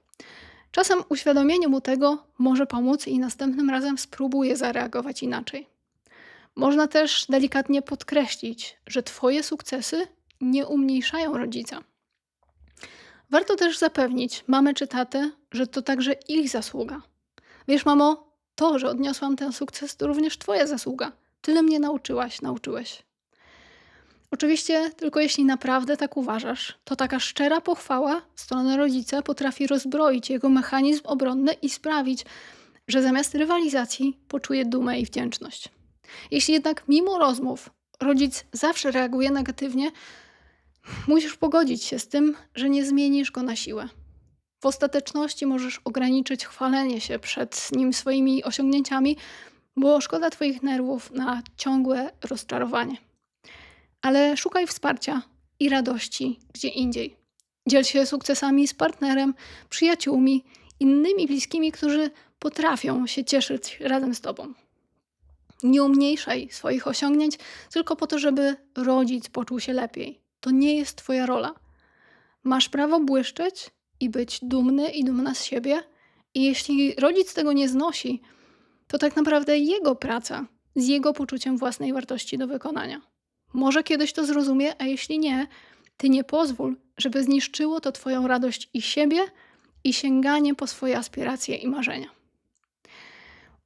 Czasem uświadomienie mu tego może pomóc i następnym razem spróbuje zareagować inaczej. Można też delikatnie podkreślić, że twoje sukcesy nie umniejszają rodzica. Warto też zapewnić mamę czy tatę, że to także ich zasługa. Wiesz, mamo, to, że odniosłam ten sukces, to również twoja zasługa. Tyle mnie nauczyłeś. Oczywiście tylko jeśli naprawdę tak uważasz, to taka szczera pochwała w stronę rodzica potrafi rozbroić jego mechanizm obronny i sprawić, że zamiast rywalizacji poczuje dumę i wdzięczność. Jeśli jednak mimo rozmów rodzic zawsze reaguje negatywnie, musisz pogodzić się z tym, że nie zmienisz go na siłę. W ostateczności możesz ograniczyć chwalenie się przed nim swoimi osiągnięciami, bo szkoda twoich nerwów na ciągłe rozczarowanie. Ale szukaj wsparcia i radości gdzie indziej. Dziel się sukcesami z partnerem, przyjaciółmi, innymi bliskimi, którzy potrafią się cieszyć razem z tobą. Nie umniejszaj swoich osiągnięć tylko po to, żeby rodzic poczuł się lepiej. To nie jest twoja rola. Masz prawo błyszczeć i być dumny i dumna z siebie. I jeśli rodzic tego nie znosi, to tak naprawdę jego praca z jego poczuciem własnej wartości do wykonania. Może kiedyś to zrozumie, a jeśli nie, ty nie pozwól, żeby zniszczyło to twoją radość i siebie, i sięganie po swoje aspiracje i marzenia.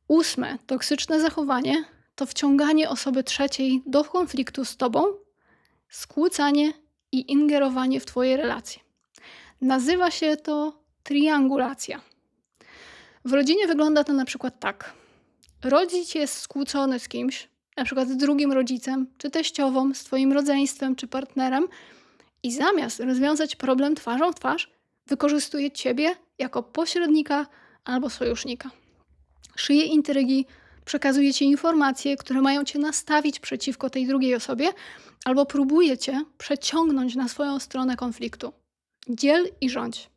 8. Toksyczne zachowanie to wciąganie osoby trzeciej do konfliktu z tobą, skłócanie i ingerowanie w twoje relacje. Nazywa się to triangulacja. W rodzinie wygląda to na przykład tak. Rodzic jest skłócony z kimś, na przykład z drugim rodzicem, czy teściową, z twoim rodzeństwem, czy partnerem i zamiast rozwiązać problem twarzą w twarz, wykorzystuje ciebie jako pośrednika albo sojusznika. Szyje intrygi, przekazuje ci informacje, które mają cię nastawić przeciwko tej drugiej osobie, albo próbuje cię przeciągnąć na swoją stronę konfliktu. Dziel i rządź.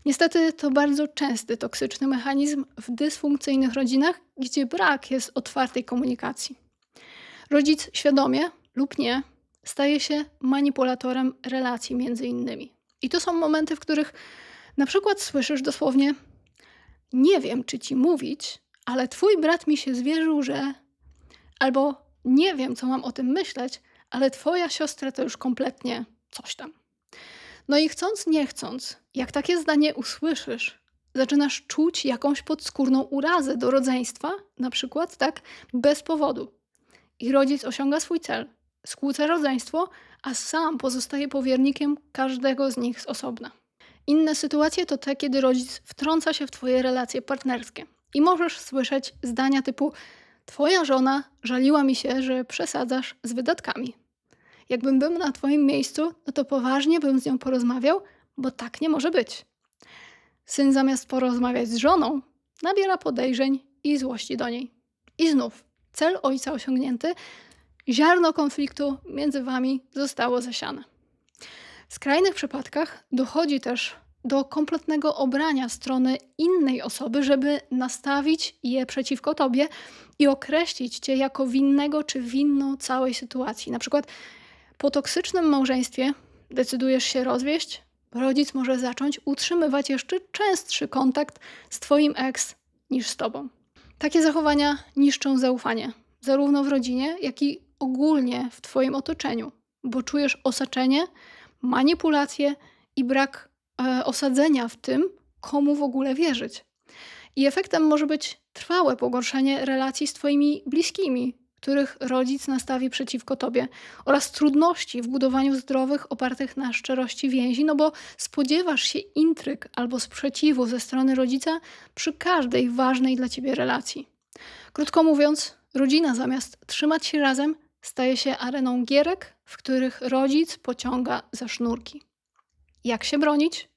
Niestety to bardzo częsty toksyczny mechanizm w dysfunkcyjnych rodzinach, gdzie brak jest otwartej komunikacji. Rodzic świadomie lub nie staje się manipulatorem relacji między innymi. I to są momenty, w których na przykład słyszysz dosłownie: nie wiem, czy ci mówić, ale twój brat mi się zwierzył, że... Albo nie wiem, co mam o tym myśleć, ale twoja siostra to już kompletnie coś tam. No i chcąc, nie chcąc, jak takie zdanie usłyszysz, zaczynasz czuć jakąś podskórną urazę do rodzeństwa, na przykład, tak, bez powodu. I rodzic osiąga swój cel, skłóca rodzeństwo, a sam pozostaje powiernikiem każdego z nich z osobna. Inne sytuacje to te, kiedy rodzic wtrąca się w twoje relacje partnerskie i możesz słyszeć zdania typu: twoja żona żaliła mi się, że przesadzasz z wydatkami. Jakbym był na twoim miejscu, no to poważnie bym z nią porozmawiał, bo tak nie może być. Syn zamiast porozmawiać z żoną, nabiera podejrzeń i złości do niej. I znów, cel ojca osiągnięty, ziarno konfliktu między wami zostało zasiane. W skrajnych przypadkach dochodzi też do kompletnego obrania strony innej osoby, żeby nastawić je przeciwko tobie i określić cię jako winnego czy winną całej sytuacji. Na przykład po toksycznym małżeństwie decydujesz się rozwieść, rodzic może zacząć utrzymywać jeszcze częstszy kontakt z twoim ex niż z tobą. Takie zachowania niszczą zaufanie, zarówno w rodzinie, jak i ogólnie w twoim otoczeniu, bo czujesz osaczenie, manipulację i brak osadzenia w tym, komu w ogóle wierzyć. I efektem może być trwałe pogorszenie relacji z twoimi bliskimi, których rodzic nastawi przeciwko tobie, oraz trudności w budowaniu zdrowych, opartych na szczerości więzi, no bo spodziewasz się intryg albo sprzeciwu ze strony rodzica przy każdej ważnej dla ciebie relacji. Krótko mówiąc, rodzina zamiast trzymać się razem, staje się areną gierek, w których rodzic pociąga za sznurki. Jak się bronić?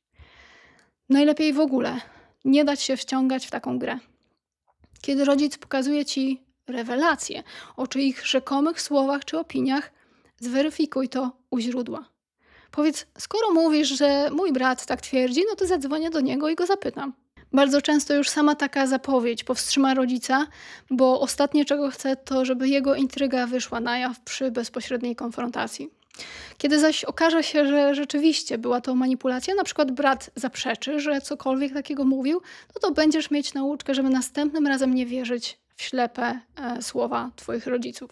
Najlepiej w ogóle nie dać się wciągać w taką grę. Kiedy rodzic pokazuje ci rewelacje o czyich rzekomych słowach czy opiniach, zweryfikuj to u źródła. Powiedz, skoro mówisz, że mój brat tak twierdzi, no to zadzwonię do niego i go zapytam. Bardzo często już sama taka zapowiedź powstrzyma rodzica, bo ostatnie czego chce to, żeby jego intryga wyszła na jaw przy bezpośredniej konfrontacji. Kiedy zaś okaże się, że rzeczywiście była to manipulacja, na przykład brat zaprzeczy, że cokolwiek takiego mówił, no to będziesz mieć nauczkę, żeby następnym razem nie wierzyć w ślepe słowa twoich rodziców.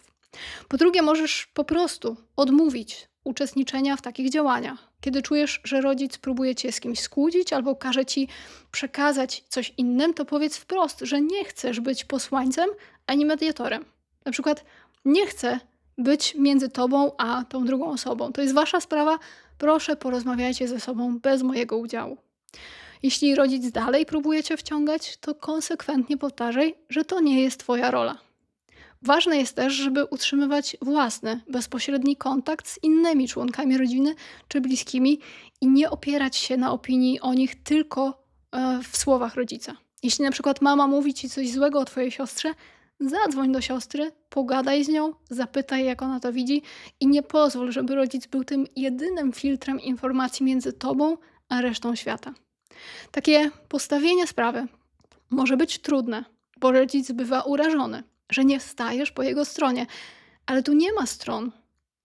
Po drugie, możesz po prostu odmówić uczestniczenia w takich działaniach. Kiedy czujesz, że rodzic próbuje cię z kimś skłócić albo każe ci przekazać coś innym, to powiedz wprost, że nie chcesz być posłańcem ani mediatorem. Na przykład nie chcę być między tobą a tą drugą osobą. To jest wasza sprawa, proszę porozmawiajcie ze sobą bez mojego udziału. Jeśli rodzic dalej próbuje cię wciągać, to konsekwentnie powtarzaj, że to nie jest twoja rola. Ważne jest też, żeby utrzymywać własny, bezpośredni kontakt z innymi członkami rodziny czy bliskimi i nie opierać się na opinii o nich tylko w słowach rodzica. Jeśli na przykład mama mówi ci coś złego o twojej siostrze, zadzwoń do siostry, pogadaj z nią, zapytaj, jak ona to widzi i nie pozwól, żeby rodzic był tym jedynym filtrem informacji między tobą a resztą świata. Takie postawienie sprawy może być trudne, bo rodzic bywa urażony, że nie stajesz po jego stronie, ale tu nie ma stron.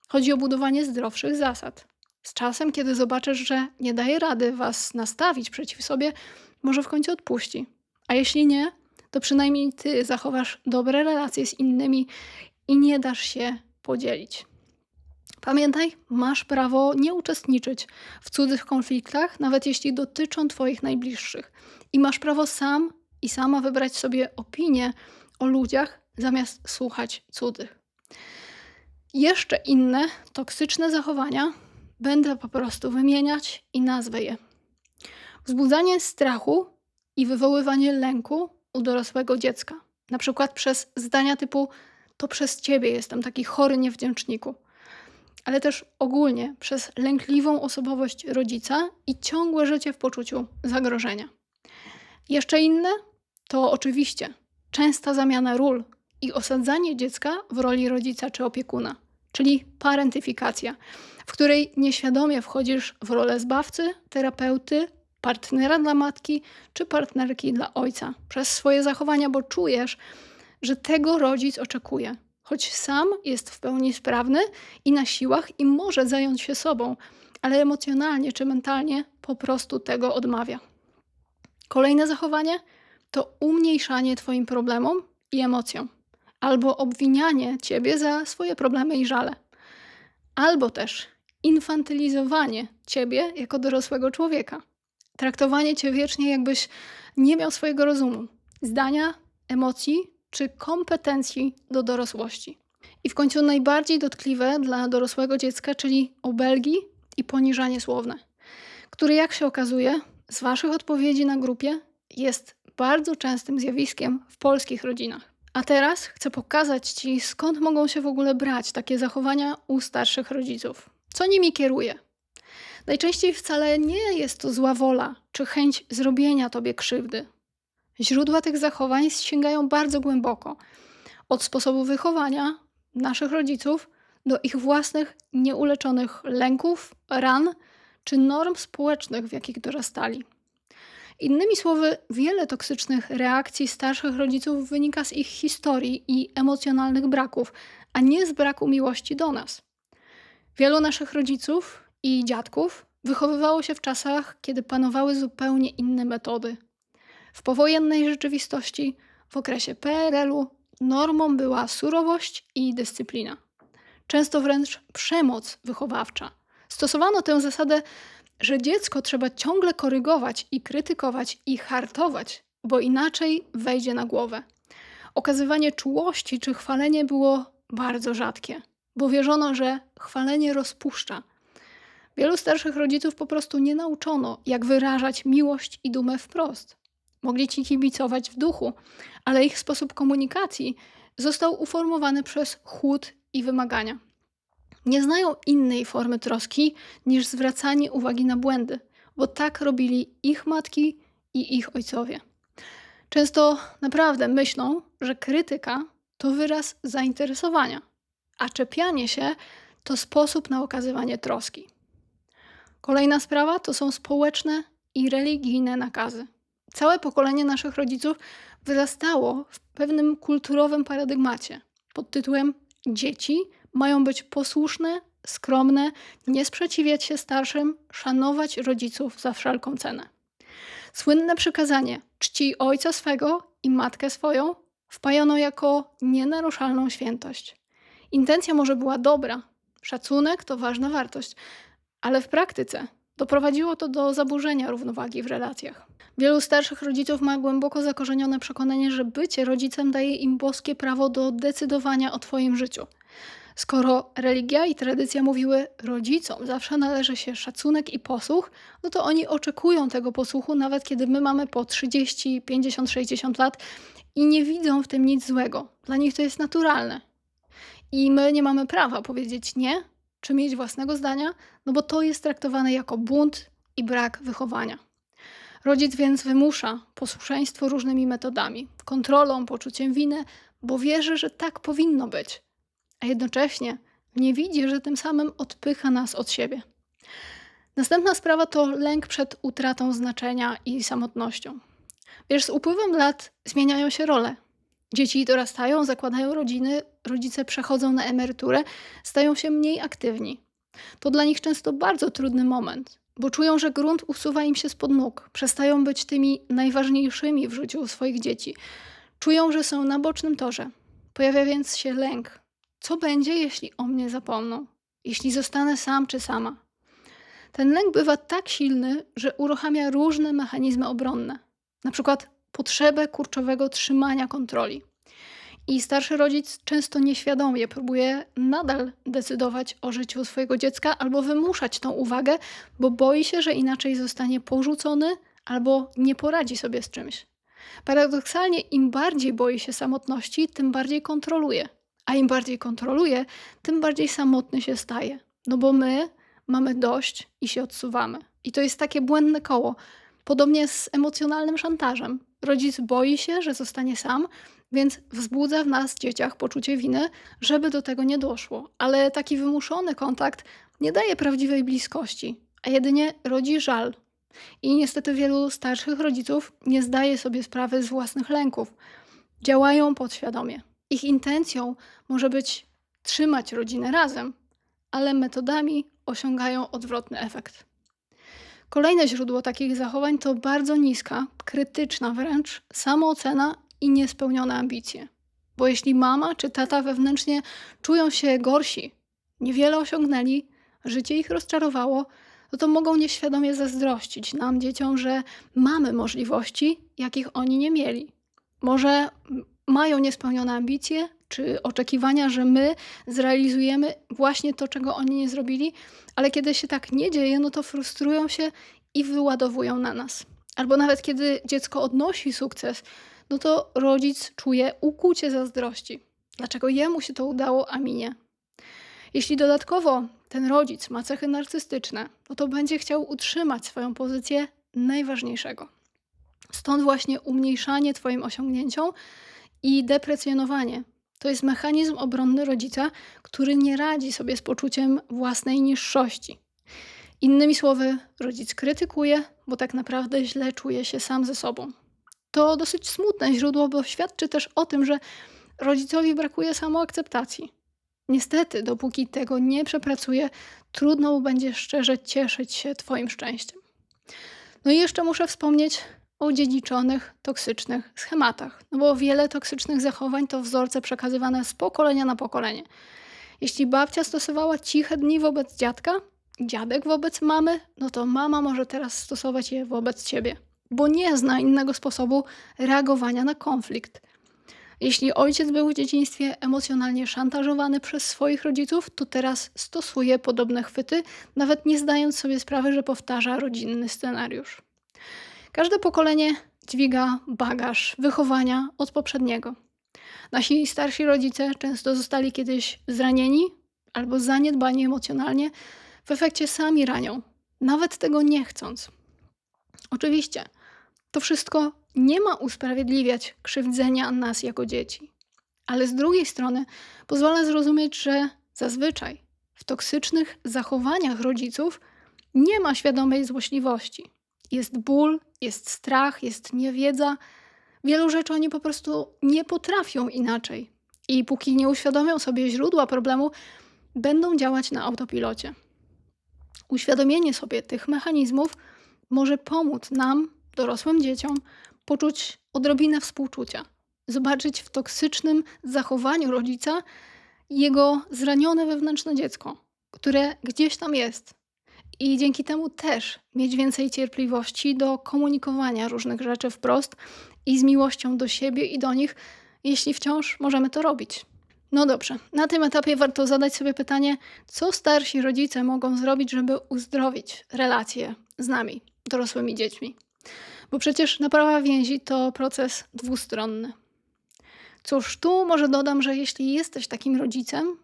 Chodzi o budowanie zdrowszych zasad. Z czasem, kiedy zobaczysz, że nie daje rady was nastawić przeciw sobie, może w końcu odpuści. A jeśli nie, to przynajmniej ty zachowasz dobre relacje z innymi i nie dasz się podzielić. Pamiętaj, masz prawo nie uczestniczyć w cudzych konfliktach, nawet jeśli dotyczą twoich najbliższych. I masz prawo sam i sama wybrać sobie opinię o ludziach, zamiast słuchać cudzych. Jeszcze inne toksyczne zachowania będę po prostu wymieniać i nazwę je. Wzbudzanie strachu i wywoływanie lęku u dorosłego dziecka. Na przykład przez zdania typu to przez ciebie jestem taki chory niewdzięczniku. Ale też ogólnie przez lękliwą osobowość rodzica i ciągłe życie w poczuciu zagrożenia. Jeszcze inne to oczywiście częsta zamiana ról i osadzanie dziecka w roli rodzica czy opiekuna, czyli parentyfikacja, w której nieświadomie wchodzisz w rolę zbawcy, terapeuty, partnera dla matki czy partnerki dla ojca przez swoje zachowania, bo czujesz, że tego rodzic oczekuje, choć sam jest w pełni sprawny i na siłach i może zająć się sobą, ale emocjonalnie czy mentalnie po prostu tego odmawia. Kolejne zachowanie to umniejszanie twoim problemom i emocjom, albo obwinianie ciebie za swoje problemy i żale, albo też infantylizowanie ciebie jako dorosłego człowieka. Traktowanie cię wiecznie, jakbyś nie miał swojego rozumu, zdania, emocji czy kompetencji do dorosłości. I w końcu najbardziej dotkliwe dla dorosłego dziecka, czyli obelgi i poniżanie słowne, które, jak się okazuje, z waszych odpowiedzi na grupie jest bardzo częstym zjawiskiem w polskich rodzinach. A teraz chcę pokazać ci, skąd mogą się w ogóle brać takie zachowania u starszych rodziców. Co nimi kieruje? Najczęściej wcale nie jest to zła wola czy chęć zrobienia tobie krzywdy. Źródła tych zachowań sięgają bardzo głęboko. Od sposobu wychowania naszych rodziców do ich własnych nieuleczonych lęków, ran czy norm społecznych, w jakich dorastali. Innymi słowy, wiele toksycznych reakcji starszych rodziców wynika z ich historii i emocjonalnych braków, a nie z braku miłości do nas. Wielu naszych rodziców i dziadków wychowywało się w czasach, kiedy panowały zupełnie inne metody. W powojennej rzeczywistości, w okresie PRL-u, normą była surowość i dyscyplina. Często wręcz przemoc wychowawcza. Stosowano tę zasadę, że dziecko trzeba ciągle korygować i krytykować i hartować, bo inaczej wejdzie na głowę. Okazywanie czułości czy chwalenie było bardzo rzadkie, bo wierzono, że chwalenie rozpuszcza. Wielu starszych rodziców po prostu nie nauczono, jak wyrażać miłość i dumę wprost. Mogli ci kibicować w duchu, ale ich sposób komunikacji został uformowany przez chłód i wymagania. Nie znają innej formy troski niż zwracanie uwagi na błędy, bo tak robili ich matki i ich ojcowie. Często naprawdę myślą, że krytyka to wyraz zainteresowania, a czepianie się to sposób na okazywanie troski. Kolejna sprawa to są społeczne i religijne nakazy. Całe pokolenie naszych rodziców wyrastało w pewnym kulturowym paradygmacie pod tytułem: dzieci mają być posłuszne, skromne, nie sprzeciwiać się starszym, szanować rodziców za wszelką cenę. Słynne przykazanie czcij ojca swego i matkę swoją wpajano jako nienaruszalną świętość. Intencja może była dobra, szacunek to ważna wartość, ale w praktyce doprowadziło to do zaburzenia równowagi w relacjach. Wielu starszych rodziców ma głęboko zakorzenione przekonanie, że bycie rodzicem daje im boskie prawo do decydowania o twoim życiu. Skoro religia i tradycja mówiły, rodzicom zawsze należy się szacunek i posłuch, no to oni oczekują tego posłuchu, nawet kiedy my mamy po 30, 50, 60 lat i nie widzą w tym nic złego. Dla nich to jest naturalne. I my nie mamy prawa powiedzieć nie, czy mieć własnego zdania, no bo to jest traktowane jako bunt i brak wychowania. Rodzic więc wymusza posłuszeństwo różnymi metodami, kontrolą, poczuciem winy, bo wierzy, że tak powinno być, a jednocześnie nie widzi, że tym samym odpycha nas od siebie. Następna sprawa to lęk przed utratą znaczenia i samotnością. Wiesz, z upływem lat zmieniają się role. Dzieci dorastają, zakładają rodziny, rodzice przechodzą na emeryturę, stają się mniej aktywni. To dla nich często bardzo trudny moment, bo czują, że grunt usuwa im się spod nóg, przestają być tymi najważniejszymi w życiu swoich dzieci. Czują, że są na bocznym torze. Pojawia więc się lęk. Co będzie, jeśli o mnie zapomną? Jeśli zostanę sam czy sama? Ten lęk bywa tak silny, że uruchamia różne mechanizmy obronne. Na przykład potrzebę kurczowego trzymania kontroli. I starszy rodzic często nieświadomie próbuje nadal decydować o życiu swojego dziecka albo wymuszać tą uwagę, bo boi się, że inaczej zostanie porzucony albo nie poradzi sobie z czymś. Paradoksalnie im bardziej boi się samotności, tym bardziej kontroluje. A im bardziej kontroluje, tym bardziej samotny się staje. No bo my mamy dość i się odsuwamy. I to jest takie błędne koło. Podobnie z emocjonalnym szantażem. Rodzic boi się, że zostanie sam, więc wzbudza w nas, dzieciach, poczucie winy, żeby do tego nie doszło. Ale taki wymuszony kontakt nie daje prawdziwej bliskości, a jedynie rodzi żal. I niestety wielu starszych rodziców nie zdaje sobie sprawy z własnych lęków. Działają podświadomie. Ich intencją może być trzymać rodzinę razem, ale metodami osiągają odwrotny efekt. Kolejne źródło takich zachowań to bardzo niska, krytyczna wręcz samoocena i niespełnione ambicje. Bo jeśli mama czy tata wewnętrznie czują się gorsi, niewiele osiągnęli, życie ich rozczarowało, no to mogą nieświadomie zazdrościć nam, dzieciom, że mamy możliwości, jakich oni nie mieli. Może mają niespełnione ambicje czy oczekiwania, że my zrealizujemy właśnie to, czego oni nie zrobili, ale kiedy się tak nie dzieje, no to frustrują się i wyładowują na nas. Albo nawet kiedy dziecko odnosi sukces, no to rodzic czuje ukłucie zazdrości. Dlaczego jemu się to udało, a mi nie? Jeśli dodatkowo ten rodzic ma cechy narcystyczne, no to będzie chciał utrzymać swoją pozycję najważniejszego. Stąd właśnie umniejszanie twoim osiągnięciom i deprecjonowanie. To jest mechanizm obronny rodzica, który nie radzi sobie z poczuciem własnej niższości. Innymi słowy, rodzic krytykuje, bo tak naprawdę źle czuje się sam ze sobą. To dosyć smutne źródło, bo świadczy też o tym, że rodzicowi brakuje samoakceptacji. Niestety, dopóki tego nie przepracuje, trudno mu będzie szczerze cieszyć się twoim szczęściem. No i jeszcze muszę wspomnieć o dziedziczonych, toksycznych schematach. No bo wiele toksycznych zachowań to wzorce przekazywane z pokolenia na pokolenie. Jeśli babcia stosowała ciche dni wobec dziadka, dziadek wobec mamy, no to mama może teraz stosować je wobec ciebie, bo nie zna innego sposobu reagowania na konflikt. Jeśli ojciec był w dzieciństwie emocjonalnie szantażowany przez swoich rodziców, to teraz stosuje podobne chwyty, nawet nie zdając sobie sprawy, że powtarza rodzinny scenariusz. Każde pokolenie dźwiga bagaż wychowania od poprzedniego. Nasi starsi rodzice często zostali kiedyś zranieni albo zaniedbani emocjonalnie, w efekcie sami ranią, nawet tego nie chcąc. Oczywiście, to wszystko nie ma usprawiedliwiać krzywdzenia nas jako dzieci, ale z drugiej strony pozwala zrozumieć, że zazwyczaj w toksycznych zachowaniach rodziców nie ma świadomej złośliwości. Jest ból, jest strach, jest niewiedza. Wielu rzeczy oni po prostu nie potrafią inaczej. I póki nie uświadomią sobie źródła problemu, będą działać na autopilocie. Uświadomienie sobie tych mechanizmów może pomóc nam, dorosłym dzieciom, poczuć odrobinę współczucia. Zobaczyć w toksycznym zachowaniu rodzica jego zranione wewnętrzne dziecko, które gdzieś tam jest. I dzięki temu też mieć więcej cierpliwości do komunikowania różnych rzeczy wprost i z miłością do siebie i do nich, jeśli wciąż możemy to robić. No dobrze, na tym etapie warto zadać sobie pytanie, co starsi rodzice mogą zrobić, żeby uzdrowić relacje z nami, dorosłymi dziećmi. Bo przecież naprawa więzi to proces dwustronny. Cóż, tu może dodam, że jeśli jesteś takim rodzicem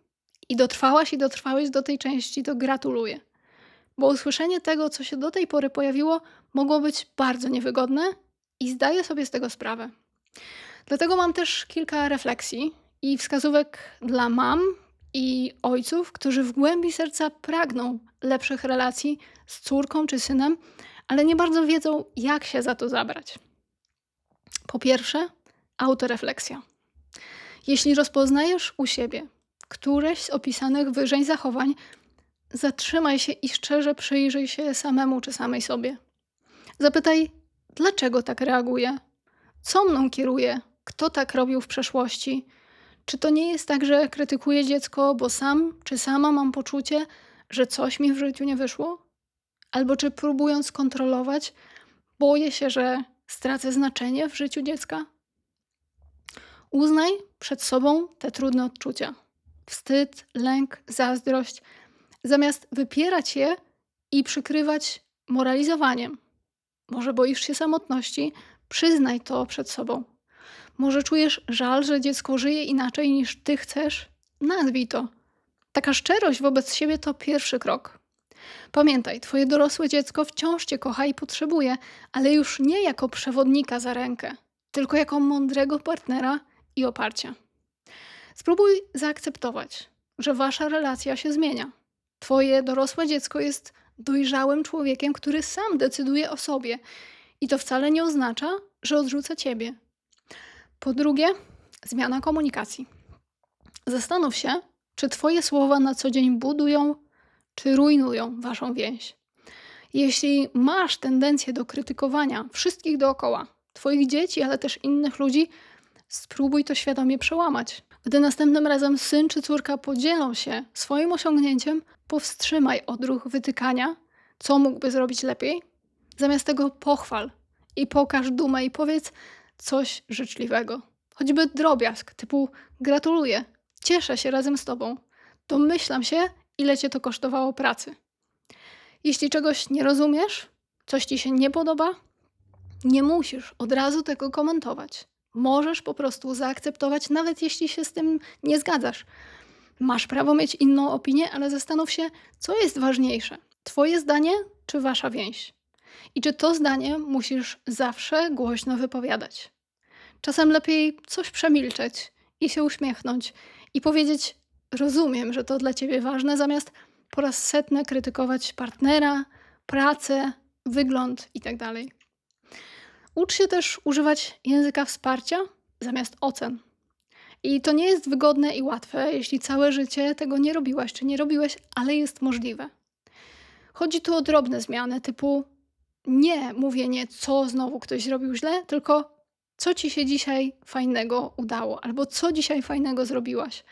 i dotrwałaś i dotrwałeś do tej części, to gratuluję. Bo usłyszenie tego, co się do tej pory pojawiło, mogło być bardzo niewygodne i zdaję sobie z tego sprawę. Dlatego mam też kilka refleksji i wskazówek dla mam i ojców, którzy w głębi serca pragną lepszych relacji z córką czy synem, ale nie bardzo wiedzą, jak się za to zabrać. Po pierwsze, autorefleksja. Jeśli rozpoznajesz u siebie któreś z opisanych wyżej zachowań, zatrzymaj się i szczerze przyjrzyj się samemu czy samej sobie. Zapytaj, dlaczego tak reaguję? Co mną kieruje? Kto tak robił w przeszłości? Czy to nie jest tak, że krytykuję dziecko, bo sam czy sama mam poczucie, że coś mi w życiu nie wyszło? Albo czy próbując kontrolować, boję się, że stracę znaczenie w życiu dziecka? Uznaj przed sobą te trudne odczucia. Wstyd, lęk, zazdrość. Zamiast wypierać je i przykrywać moralizowaniem. Może boisz się samotności? Przyznaj to przed sobą. Może czujesz żal, że dziecko żyje inaczej niż ty chcesz? Nazwij to. Taka szczerość wobec siebie to pierwszy krok. Pamiętaj, twoje dorosłe dziecko wciąż cię kocha i potrzebuje, ale już nie jako przewodnika za rękę, tylko jako mądrego partnera i oparcia. Spróbuj zaakceptować, że wasza relacja się zmienia. Twoje dorosłe dziecko jest dojrzałym człowiekiem, który sam decyduje o sobie i to wcale nie oznacza, że odrzuca ciebie. Po drugie, zmiana komunikacji. Zastanów się, czy twoje słowa na co dzień budują, czy rujnują waszą więź. Jeśli masz tendencję do krytykowania wszystkich dookoła, twoich dzieci, ale też innych ludzi, spróbuj to świadomie przełamać. Gdy następnym razem syn czy córka podzielą się swoim osiągnięciem, powstrzymaj odruch wytykania, co mógłby zrobić lepiej. Zamiast tego pochwal i pokaż dumę i powiedz coś życzliwego. Choćby drobiazg typu gratuluję, cieszę się razem z tobą, domyślam się, ile cię to kosztowało pracy. Jeśli czegoś nie rozumiesz, coś ci się nie podoba, nie musisz od razu tego komentować. Możesz po prostu zaakceptować, nawet jeśli się z tym nie zgadzasz. Masz prawo mieć inną opinię, ale zastanów się, co jest ważniejsze. Twoje zdanie czy wasza więź? I czy to zdanie musisz zawsze głośno wypowiadać? Czasem lepiej coś przemilczeć i się uśmiechnąć i powiedzieć, rozumiem, że to dla ciebie ważne, zamiast po raz setny krytykować partnera, pracę, wygląd itd. Ucz się też używać języka wsparcia zamiast ocen. I to nie jest wygodne i łatwe, jeśli całe życie tego nie robiłaś czy nie robiłeś, ale jest możliwe. Chodzi tu o drobne zmiany, typu nie mówienie, co znowu ktoś zrobił źle, tylko co ci się dzisiaj fajnego udało, albo co dzisiaj fajnego zrobiłaś.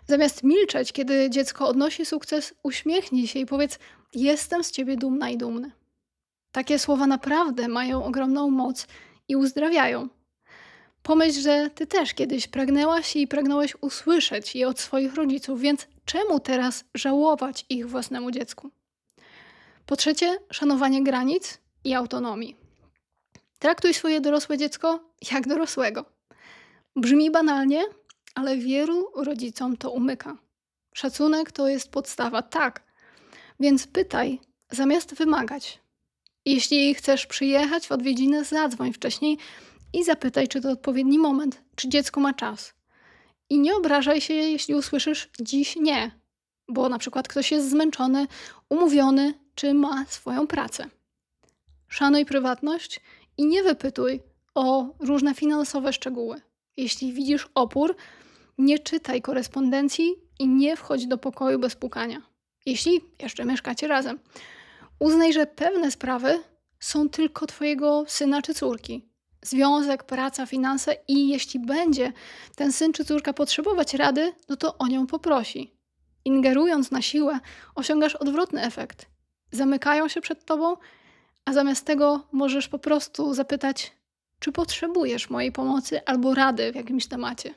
Zamiast milczeć, kiedy dziecko odnosi sukces, uśmiechnij się i powiedz, jestem z ciebie dumna i dumny. Takie słowa naprawdę mają ogromną moc i uzdrawiają. Pomyśl, że ty też kiedyś pragnęłaś i pragnąłeś usłyszeć je od swoich rodziców, więc czemu teraz żałować ich własnemu dziecku? Po trzecie, szanowanie granic i autonomii. Traktuj swoje dorosłe dziecko jak dorosłego. Brzmi banalnie, ale wielu rodzicom to umyka. Szacunek to jest podstawa, tak. Więc pytaj, zamiast wymagać. Jeśli chcesz przyjechać w odwiedziny, zadzwoń wcześniej i zapytaj, czy to odpowiedni moment, czy dziecko ma czas. I nie obrażaj się, jeśli usłyszysz dziś nie, bo na przykład ktoś jest zmęczony, umówiony, czy ma swoją pracę. Szanuj prywatność i nie wypytuj o różne finansowe szczegóły. Jeśli widzisz opór, nie czytaj korespondencji i nie wchodź do pokoju bez pukania. Jeśli jeszcze mieszkacie razem. Uznaj, że pewne sprawy są tylko twojego syna czy córki. Związek, praca, finanse i jeśli będzie ten syn czy córka potrzebować rady, no to o nią poprosi. Ingerując na siłę, osiągasz odwrotny efekt. Zamykają się przed tobą, a zamiast tego możesz po prostu zapytać, czy potrzebujesz mojej pomocy albo rady w jakimś temacie.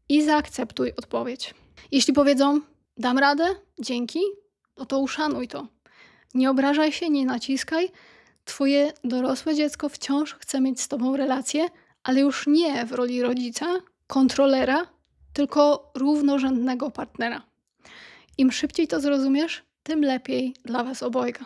I zaakceptuj odpowiedź. Jeśli powiedzą, dam radę, dzięki, no to uszanuj to. Nie obrażaj się, nie naciskaj. Twoje dorosłe dziecko wciąż chce mieć z tobą relację, ale już nie w roli rodzica, kontrolera, tylko równorzędnego partnera. Im szybciej to zrozumiesz, tym lepiej dla was obojga.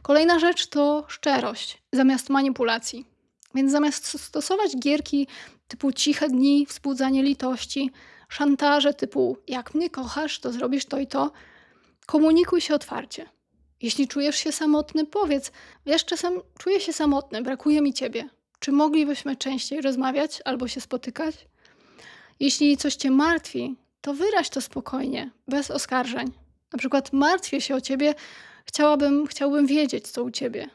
Kolejna rzecz to szczerość zamiast manipulacji. Więc zamiast stosować gierki typu ciche dni, wzbudzanie litości, szantaże typu jak mnie kochasz, to zrobisz to i to, komunikuj się otwarcie. Jeśli czujesz się samotny, powiedz, wiesz, czasem czuję się samotny, brakuje mi ciebie. Czy moglibyśmy częściej rozmawiać albo się spotykać? Jeśli coś cię martwi, to wyraź to spokojnie, bez oskarżeń. Na przykład martwię się o ciebie, chciałbym wiedzieć, co u ciebie.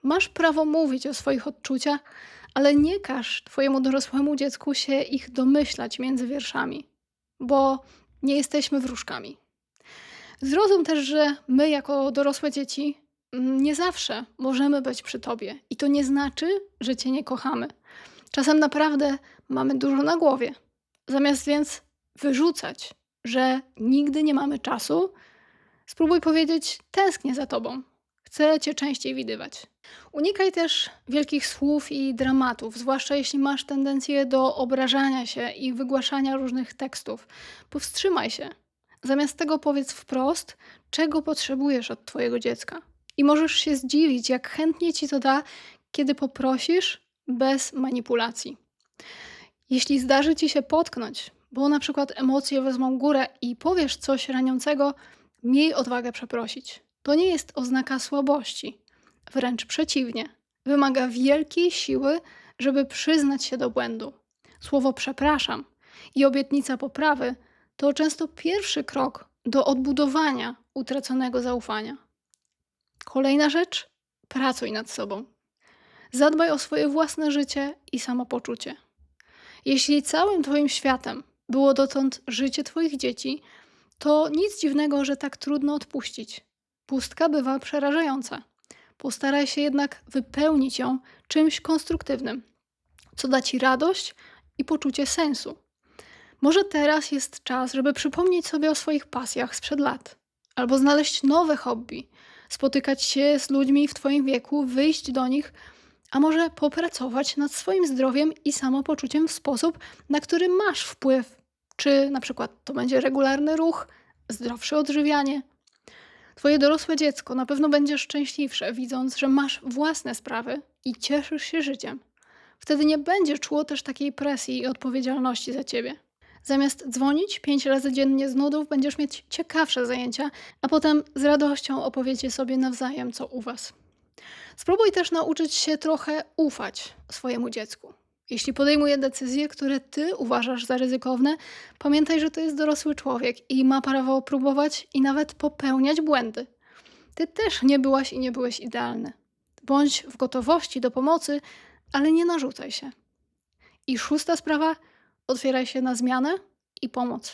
Masz prawo mówić o swoich odczuciach, ale nie każ twojemu dorosłemu dziecku się ich domyślać między wierszami, bo nie jesteśmy wróżkami. Zrozum też, że my jako dorosłe dzieci nie zawsze możemy być przy tobie i to nie znaczy, że cię nie kochamy. Czasem naprawdę mamy dużo na głowie. Zamiast więc wyrzucać, że nigdy nie mamy czasu, spróbuj powiedzieć: tęsknię za tobą, chcę cię częściej widywać. Unikaj też wielkich słów i dramatów, zwłaszcza jeśli masz tendencję do obrażania się i wygłaszania różnych tekstów. Powstrzymaj się. Zamiast tego powiedz wprost, czego potrzebujesz od twojego dziecka. I możesz się zdziwić, jak chętnie ci to da, kiedy poprosisz bez manipulacji. Jeśli zdarzy ci się potknąć, bo na przykład emocje wezmą górę i powiesz coś raniącego, miej odwagę przeprosić. To nie jest oznaka słabości. Wręcz przeciwnie. Wymaga wielkiej siły, żeby przyznać się do błędu. Słowo przepraszam i obietnica poprawy to często pierwszy krok do odbudowania utraconego zaufania. Kolejna rzecz, pracuj nad sobą. Zadbaj o swoje własne życie i samopoczucie. Jeśli całym twoim światem było dotąd życie twoich dzieci, to nic dziwnego, że tak trudno odpuścić. Pustka bywa przerażająca. Postaraj się jednak wypełnić ją czymś konstruktywnym, co da ci radość i poczucie sensu. Może teraz jest czas, żeby przypomnieć sobie o swoich pasjach sprzed lat, albo znaleźć nowe hobby, spotykać się z ludźmi w twoim wieku, wyjść do nich, a może popracować nad swoim zdrowiem i samopoczuciem w sposób, na który masz wpływ. Czy na przykład to będzie regularny ruch, zdrowsze odżywianie. Twoje dorosłe dziecko na pewno będzie szczęśliwsze, widząc, że masz własne sprawy i cieszysz się życiem. Wtedy nie będzie czuło też takiej presji i odpowiedzialności za ciebie. Zamiast dzwonić 5 razy dziennie z nudów, będziesz mieć ciekawsze zajęcia, a potem z radością opowiecie sobie nawzajem, co u was. Spróbuj też nauczyć się trochę ufać swojemu dziecku. Jeśli podejmuje decyzje, które ty uważasz za ryzykowne, pamiętaj, że to jest dorosły człowiek i ma prawo próbować i nawet popełniać błędy. Ty też nie byłaś i nie byłeś idealny. Bądź w gotowości do pomocy, ale nie narzucaj się. I 6. sprawa, otwieraj się na zmianę i pomoc.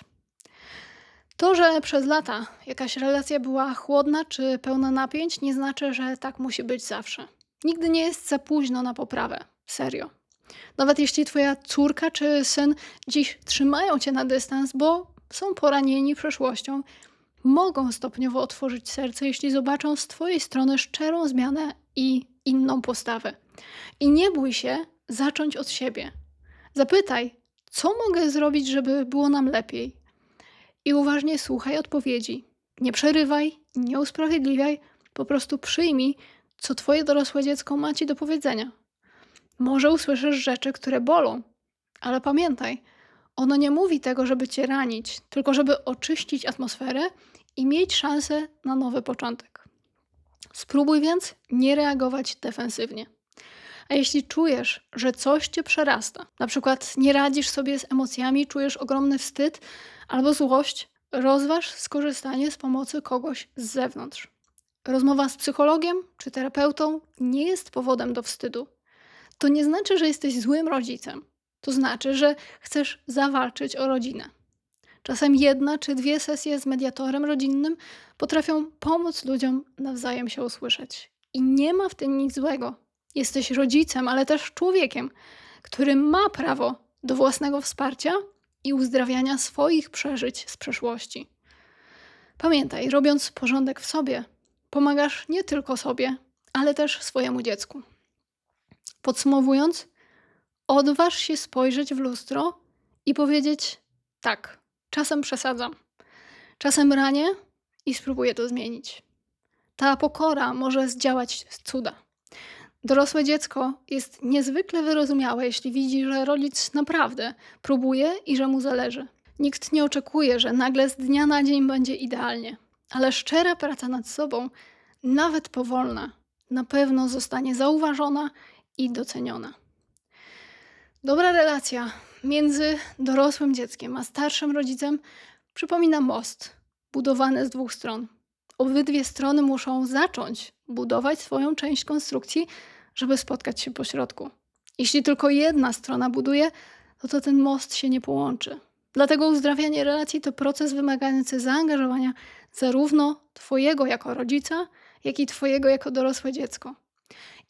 To, że przez lata jakaś relacja była chłodna czy pełna napięć, nie znaczy, że tak musi być zawsze. Nigdy nie jest za późno na poprawę. Serio. Nawet jeśli twoja córka czy syn dziś trzymają cię na dystans, bo są poranieni przeszłością, mogą stopniowo otworzyć serce, jeśli zobaczą z twojej strony szczerą zmianę i inną postawę. I nie bój się zacząć od siebie. Zapytaj, co mogę zrobić, żeby było nam lepiej? I uważnie słuchaj odpowiedzi. Nie przerywaj, nie usprawiedliwiaj, po prostu przyjmij, co twoje dorosłe dziecko ma ci do powiedzenia. Może usłyszysz rzeczy, które bolą, ale pamiętaj, ono nie mówi tego, żeby cię ranić, tylko żeby oczyścić atmosferę i mieć szansę na nowy początek. Spróbuj więc nie reagować defensywnie. A jeśli czujesz, że coś cię przerasta, na przykład nie radzisz sobie z emocjami, czujesz ogromny wstyd albo złość, rozważ skorzystanie z pomocy kogoś z zewnątrz. Rozmowa z psychologiem czy terapeutą nie jest powodem do wstydu. To nie znaczy, że jesteś złym rodzicem. To znaczy, że chcesz zawalczyć o rodzinę. Czasem 1 czy 2 sesje z mediatorem rodzinnym potrafią pomóc ludziom nawzajem się usłyszeć. I nie ma w tym nic złego. Jesteś rodzicem, ale też człowiekiem, który ma prawo do własnego wsparcia i uzdrawiania swoich przeżyć z przeszłości. Pamiętaj, robiąc porządek w sobie, pomagasz nie tylko sobie, ale też swojemu dziecku. Podsumowując, odważ się spojrzeć w lustro i powiedzieć: tak, czasem przesadzam, czasem ranię i spróbuję to zmienić. Ta pokora może zdziałać cuda. Dorosłe dziecko jest niezwykle wyrozumiałe, jeśli widzi, że rodzic naprawdę próbuje i że mu zależy. Nikt nie oczekuje, że nagle z dnia na dzień będzie idealnie, ale szczera praca nad sobą, nawet powolna, na pewno zostanie zauważona i doceniona. Dobra relacja między dorosłym dzieckiem a starszym rodzicem przypomina most budowany z 2 stron. Obydwie strony muszą zacząć budować swoją część konstrukcji, żeby spotkać się pośrodku. Jeśli tylko jedna strona buduje, to ten most się nie połączy. Dlatego uzdrawianie relacji to proces wymagający zaangażowania zarówno twojego jako rodzica, jak i twojego jako dorosłe dziecko.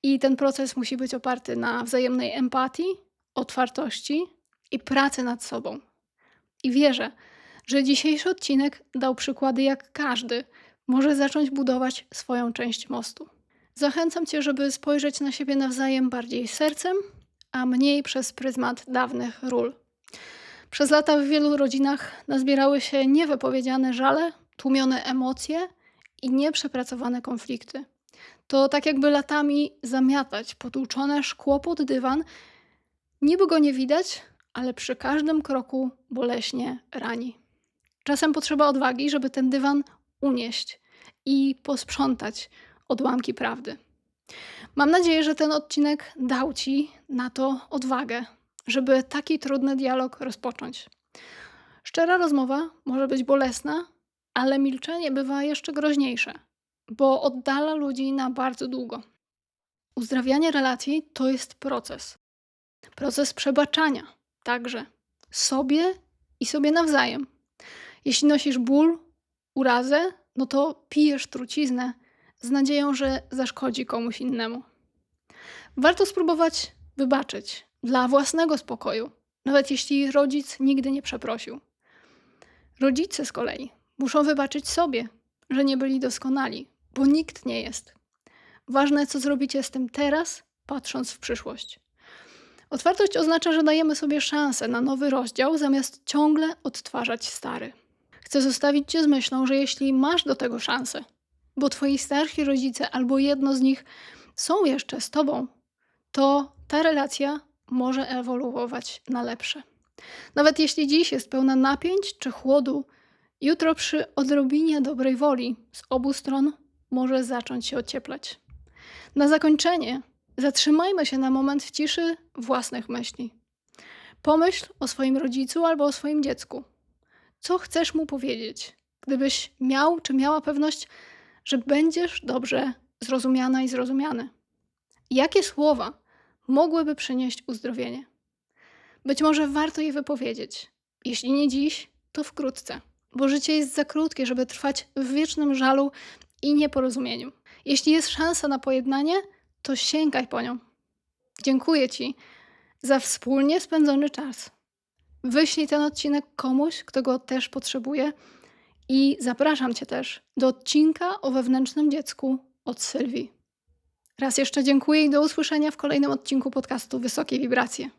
I ten proces musi być oparty na wzajemnej empatii, otwartości i pracy nad sobą. I wierzę, że dzisiejszy odcinek dał przykłady, jak każdy może zacząć budować swoją część mostu. Zachęcam cię, żeby spojrzeć na siebie nawzajem bardziej sercem, a mniej przez pryzmat dawnych ról. Przez lata w wielu rodzinach nazbierały się niewypowiedziane żale, tłumione emocje i nieprzepracowane konflikty. To tak jakby latami zamiatać potłuczone szkło pod dywan. Niby go nie widać, ale przy każdym kroku boleśnie rani. Czasem potrzeba odwagi, żeby ten dywan unieść i posprzątać odłamki prawdy. Mam nadzieję, że ten odcinek dał ci na to odwagę, żeby taki trudny dialog rozpocząć. Szczera rozmowa może być bolesna, ale milczenie bywa jeszcze groźniejsze, bo oddala ludzi na bardzo długo. Uzdrawianie relacji to jest proces. Proces przebaczania także sobie i sobie nawzajem. Jeśli nosisz ból, urazę, to pijesz truciznę z nadzieją, że zaszkodzi komuś innemu. Warto spróbować wybaczyć dla własnego spokoju, nawet jeśli rodzic nigdy nie przeprosił. Rodzice z kolei muszą wybaczyć sobie, że nie byli doskonali, bo nikt nie jest. Ważne, co zrobicie z tym teraz, patrząc w przyszłość. Otwartość oznacza, że dajemy sobie szansę na nowy rozdział, zamiast ciągle odtwarzać stary. Chcę zostawić cię z myślą, że jeśli masz do tego szansę, bo twoi starsi rodzice albo jedno z nich są jeszcze z tobą, to ta relacja może ewoluować na lepsze. Nawet jeśli dziś jest pełna napięć czy chłodu, jutro przy odrobinie dobrej woli z obu stron może zacząć się ocieplać. Na zakończenie zatrzymajmy się na moment w ciszy własnych myśli. Pomyśl o swoim rodzicu albo o swoim dziecku. Co chcesz mu powiedzieć, gdybyś miał czy miała pewność, że będziesz dobrze zrozumiana i zrozumiany? Jakie słowa mogłyby przynieść uzdrowienie? Być może warto je wypowiedzieć. Jeśli nie dziś, to wkrótce, bo życie jest za krótkie, żeby trwać w wiecznym żalu i nieporozumieniu. Jeśli jest szansa na pojednanie, to sięgaj po nią. Dziękuję ci za wspólnie spędzony czas. Wyślij ten odcinek komuś, kto go też potrzebuje i zapraszam Cię też do odcinka o wewnętrznym dziecku od Sylwii. Raz jeszcze dziękuję i do usłyszenia w kolejnym odcinku podcastu Wysokie Wibracje.